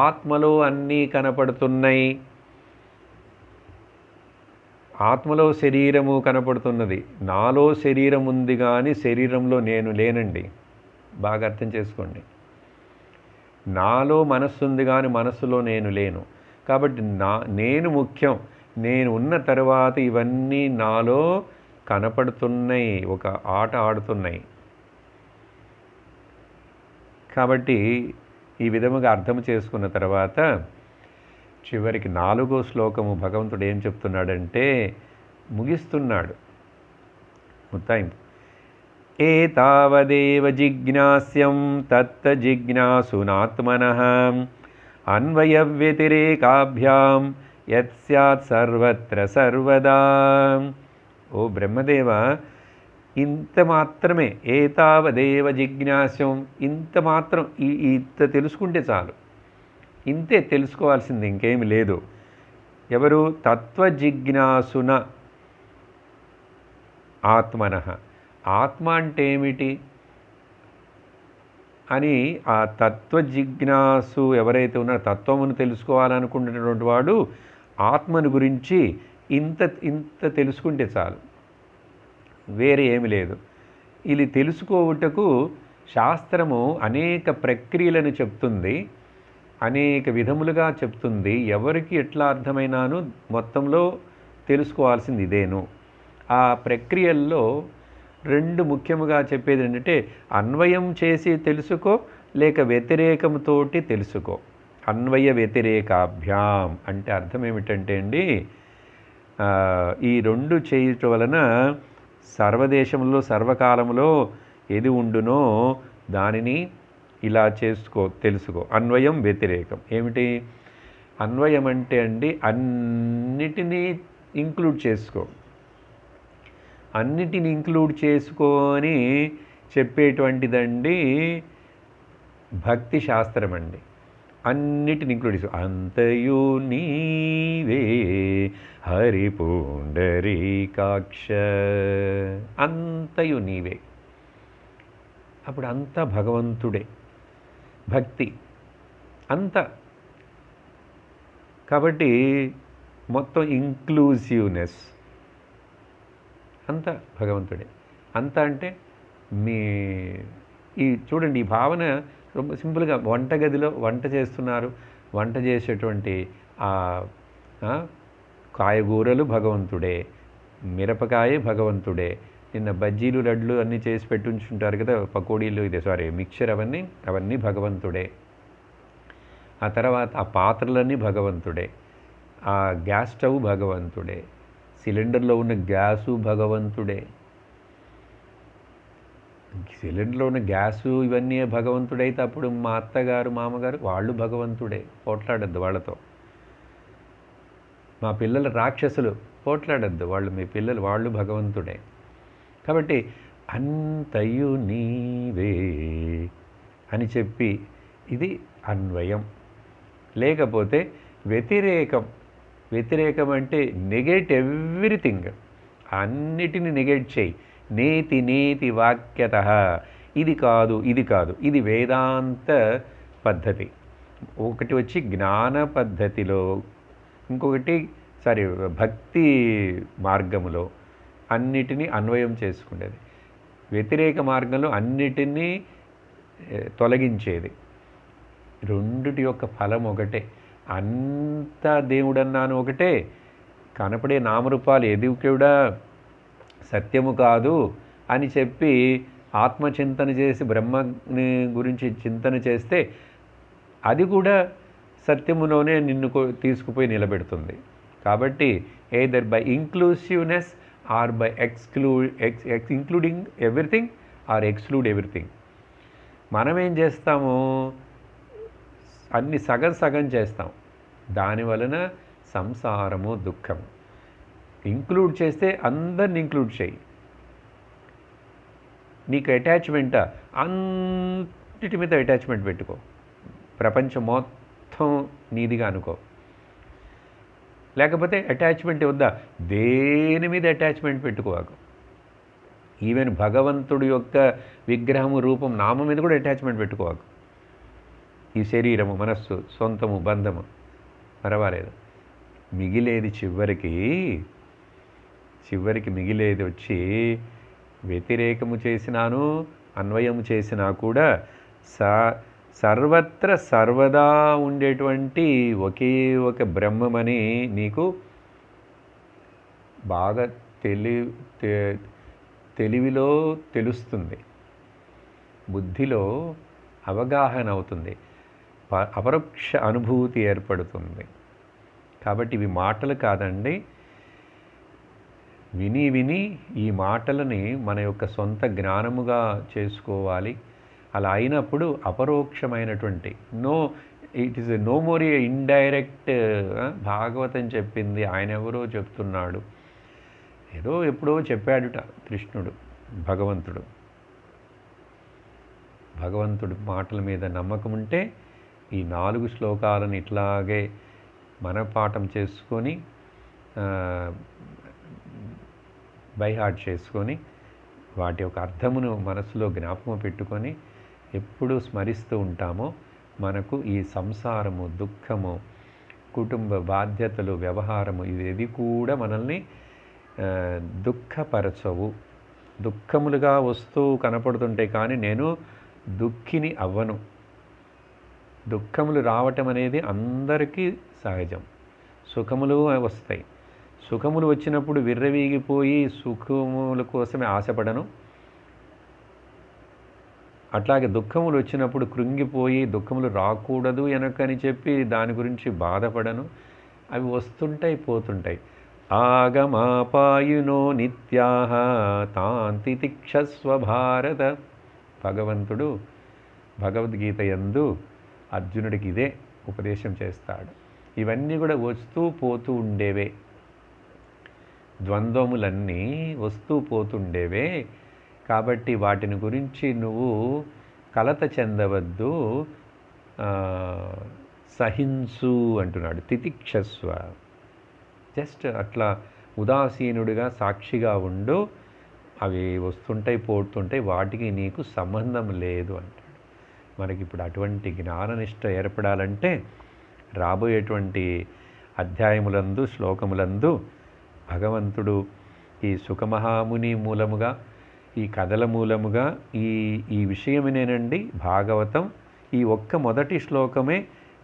ఆత్మలో అన్నీ కనపడుతున్నాయి. ఆత్మలో శరీరము కనపడుతున్నది. నాలో శరీరం ఉంది కానీ శరీరంలో నేను లేనండి. బాగా అర్థం చేసుకోండి. నాలో మనస్సు ఉంది కానీ మనస్సులో నేను లేను. కాబట్టి నేను ముఖ్యం. నేను ఉన్న తర్వాత ఇవన్నీ నాలో కనపడుతున్నాయి, ఒక ఆట ఆడుతున్నాయి. కాబట్టి ఈ విధముగా అర్థం చేసుకున్న తర్వాత చివరికి 4వ శ్లోకము భగవంతుడు ఏం చెప్తున్నాడంటే ముగిస్తున్నాడు ముత్తాయింపు. ఏతావదేవ జిజ్ఞాస్యం తత్త జిజ్ఞాసునాత్మనః అన్వయ వ్యతిరేకాభ్యాం యత్ స్యాత్ సర్వత్ర సర్వదా. ఓ బ్రహ్మదేవ, ఇంత మాత్రమే, ఏతావదేవ జిజ్ఞాస్యం, ఇంత మాత్రం, ఇంత తెలుసుకుంటే చాలు. ఇంతే తెలుసుకోవాల్సింది, ఇంకేమి లేదు. ఎవరు? తత్వజిజ్ఞాసున ఆత్మనః. ఆత్మ అంటే ఏమిటి అని ఆ తత్వజిజ్ఞాసు ఎవరైతే ఉన్నారో, తత్వమును తెలుసుకోవాలనుకుంటున్నటువంటి వాడు ఆత్మను గురించి ఇంత తెలుసుకుంటే చాలు, వేరే ఏమి లేదు. ఇది తెలుసుకోవుటకు శాస్త్రము అనేక ప్రక్రియలను చెప్తుంది, అనేక విధములుగా చెప్తుంది. ఎవరికి ఎట్లా అర్థమైనాను మొత్తంలో తెలుసుకోవాల్సింది ఇదేను. ఆ ప్రక్రియల్లో 2 ముఖ్యముగా చెప్పేది ఏంటంటే అన్వయం చేసి తెలుసుకో, లేక వ్యతిరేకంతోటి తెలుసుకో. అన్వయ వ్యతిరేకాభ్యాం అంటే అర్థం ఏమిటంటే అండి, ఈ 2 చేయటం వలన సర్వదేశంలో సర్వకాలంలో ఏది ఉండునో దానిని ఇలా తెలుసుకో. అన్వయం వ్యతిరేకం ఏమిటి? అన్వయం అంటే అండి అన్నిటినీ ఇంక్లూడ్ చేసుకో. అన్నిటిని ఇంక్లూడ్ చేసుకొని చెప్పేటువంటిదండి భక్తి శాస్త్రం అండి. అన్నిటిని ఇంక్లూడ్ చేసుకో. అంతయు నీవే హరి పుండరీకాక్ష, అంతయు నీవే. అప్పుడు అంతా భగవంతుడే, భక్తి అంతా. కాబట్టి మొత్తం ఇంక్లూసివ్నెస్ అంతా భగవంతుడే. అంతా అంటే చూడండి, ఈ భావన ரொம்ப సింపుల్గా వంటగదిలో వంట చేస్తున్నారు, వంట చేసేటువంటి కాయగూరలు భగవంతుడే, మిరపకాయ భగవంతుడే, నిన్న బజ్జీలు లడ్లు అన్నీ చేసి పెట్టుంచుంటారు కదా, పకోడీలు, మిక్చర్, అవన్నీ భగవంతుడే. ఆ తర్వాత ఆ పాత్రలన్నీ భగవంతుడే, ఆ గ్యాస్ స్టవ్ భగవంతుడే, సిలిండర్లో ఉన్న గ్యాసు భగవంతుడే, సిలిండర్లో ఉన్న గ్యాసు ఇవన్నీ భగవంతుడైతే అప్పుడు మా అత్తగారు మామగారు వాళ్ళు భగవంతుడే. పోట్లాడద్దు వాళ్ళతో. మా పిల్లలు రాక్షసులు, పోట్లాడద్దు, మీ పిల్లలు వాళ్ళు భగవంతుడే. కాబట్టి అంతయు నీవే అని చెప్పి ఇది అన్వయం. లేకపోతే వ్యతిరేకం. వ్యతిరేకం అంటే నెగెట్ ఎవ్రీథింగ్, అన్నిటిని నెగెట్ చేయి. నేతి వాక్యత, ఇది కాదు, ఇది కాదు. ఇది వేదాంత పద్ధతి. ఒకటి వచ్చి జ్ఞాన పద్ధతిలో, ఇంకొకటి భక్తి మార్గములో అన్నిటినీ అన్వయం చేసుకునేది. వ్యతిరేక మార్గంలో అన్నిటినీ తొలగించేది. రెండిటి యొక్క ఫలం ఒకటే. అంతా దేవుడన్నాను ఒకటే, కనపడే నామరూపాలు ఏది కూడా సత్యము కాదు అని చెప్పి ఆత్మచింతన చేసి బ్రహ్మని గురించి చింతన చేస్తే అది కూడా సత్యములోనే నిన్ను తీసుకుపోయి నిలబెడుతుంది. కాబట్టి either by inclusiveness or by including everything or exclude everything. మనం ఏం చేస్తాము, అన్ని సగం సగం చేస్తాం. దానివలన సంసారము, దుఃఖము. ఇంక్లూడ్ చేస్తే అందరిని ఇంక్లూడ్ చేయి. నీకు అటాచ్మెంటా, అన్నిటి మీద అటాచ్మెంట్ పెట్టుకో. ప్రపంచం మొత్తం నీదిగా అనుకో. లేకపోతే అటాచ్మెంట్ వద్దా, దేని మీద అటాచ్మెంట్ పెట్టుకోవాకు. ఈవెన్ భగవంతుడి యొక్క విగ్రహము, రూపం, నామం మీద కూడా అటాచ్మెంట్ పెట్టుకోవాకు. ఈ శరీరము, మనస్సు, సొంతము, బంధము పర్వాలేదు. మిగిలేది చివరికి మిగిలేది వచ్చి వ్యతిరేకము చేసినాను, అన్వయము చేసినా కూడా సర్వత్ర సర్వదా ఉండేటువంటి ఒకే ఒక బ్రహ్మమని నీకు బాగా తెలివిలో తెలుస్తుంది, బుద్ధిలో అవగాహన అవుతుంది, అపరోక్ష అనుభూతి ఏర్పడుతుంది. కాబట్టి ఇవి మాటలు కాదండి. విని విని ఈ మాటలని మన యొక్క సొంత జ్ఞానముగా చేసుకోవాలి. అలా అయినప్పుడు అపరోక్షమైనటువంటి it is no more a indirect Bhagavatam చెప్పింది, ఆయన ఎవరో చెప్తున్నాడు, ఏదో ఎప్పుడో చెప్పాడుట కృష్ణుడు, భగవంతుడు మాటల మీద నమ్మకం ఉంటే ఈ 4 శ్లోకాలను ఇట్లాగే మనపాఠం చేసుకొని బైహార్ట్ చేసుకొని వాటి యొక్క అర్థమును మనసులో జ్ఞాపకం పెట్టుకొని ఎప్పుడు స్మరిస్తూ ఉంటామో మనకు ఈ సంసారము, దుఃఖము, కుటుంబ బాధ్యతలు, వ్యవహారము ఇవేది కూడా మనల్ని దుఃఖపరచవు. దుఃఖములుగా వస్తూ కనపడుతుంటే కానీ నేను దుఃఖిని అవ్వను. దుఃఖములు రావటం అనేది అందరికీ సహజం. సుఖములు వస్తాయి. సుఖములు వచ్చినప్పుడు విర్రవీగిపోయి సుఖముల కోసమే ఆశపడను. అట్లాగే దుఃఖములు వచ్చినప్పుడు కృంగిపోయి దుఃఖములు రాకూడదు ఎనకని చెప్పి దాని గురించి బాధపడను. అవి వస్తుంటాయి, పోతుంటాయి. ఆగమాపాయునో నిత్యాః తాంతి తిక్షస్వ భారత. భగవంతుడు భగవద్గీత యందు అర్జునుడికి ఇదే ఉపదేశం చేస్తాడు. ఇవన్నీ కూడా వస్తూ పోతూ ఉండేవే, ద్వంద్వములన్నీ వస్తూ పోతుండేవే. కాబట్టి వాటిని గురించి నువ్వు కలత చెందవద్దు, సహింసు అంటున్నాడు. తితిక్షస్వ, జస్ట్ అట్లా ఉదాసీనుడిగా సాక్షిగా ఉండు. అవి వస్తుంటాయి, పోతుంటాయి, వాటికి నీకు సంబంధం లేదు అంటాడు. మనకి ఇప్పుడు అటువంటి జ్ఞాననిష్ట ఏర్పడాలంటే రాబోయేటువంటి అధ్యాయములందు, శ్లోకములందు భగవంతుడు ఈ సుఖమహాముని మూలముగా, ఈ కథల మూలముగా ఈ విషయమేనండి భాగవతం. ఈ ఒక్క మొదటి శ్లోకమే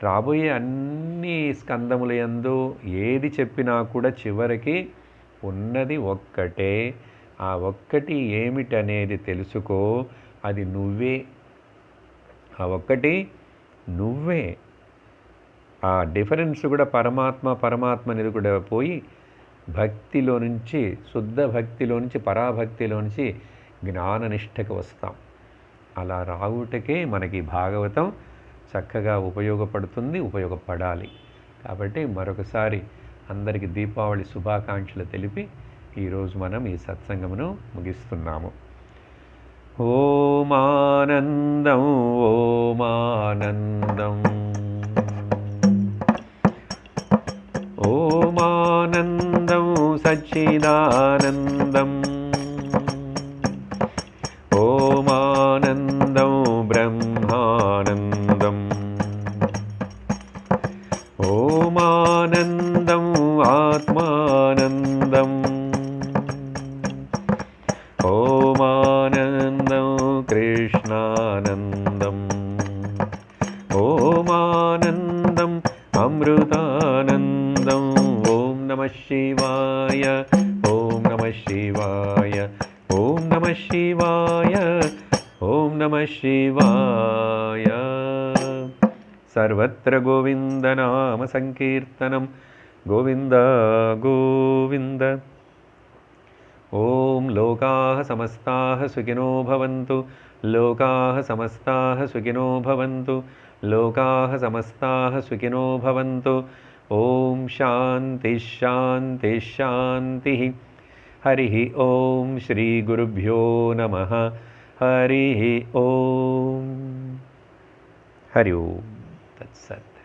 రాబోయే అన్ని స్కందముల యందు ఏది చెప్పినా కూడా చివరికి ఉన్నది ఒక్కటే. ఆ ఒక్కటి ఏమిటనేది తెలుసుకో, అది నువ్వే. ఆ ఒక్కటి నువ్వే. ఆ డిఫరెన్స్ కూడా పరమాత్మ అనేది కూడా పోయి భక్తిలో నుంచి, శుద్ధ భక్తిలో నుంచి, పరాభక్తిలో నుంచి జ్ఞాననిష్టకు వస్తాం. అలా రావుటకే మనకి భాగవతం చక్కగా ఉపయోగపడుతుంది, ఉపయోగపడాలి. కాబట్టి మరొకసారి అందరికీ దీపావళి శుభాకాంక్షలు తెలిపి ఈరోజు మనం ఈ సత్సంగమును ముగిస్తున్నాము. ఓమానందం ఓమానందం ఓమానందం సచ్చిదానందం ఓమానందం బ్రహ్మానందం आत्मानन्दम् ओमानन्दं कृष्णानन्दम् ओमानन्दम् अमृतानन्दम् ॐ नमः शिवाय ॐ नमः शिवाय ॐ नमः शिवाय ॐ नमः शिवाय। सर्वत्र गोविन्दनाम संकीर्तनं गोविन्द गोविन्द। ॐ लोकाः समस्ताः सुखिनो भवन्तु लोकाः समस्ताः सुखिनो भवन्तु लोकाः समस्ताः सुखिनो भवन्तु। ॐ शान्ति शान्ति शान्तिः। हरिः ॐ श्री गुरुभ्यो नमः। हरिः ॐ हरि ओम तत्सत्।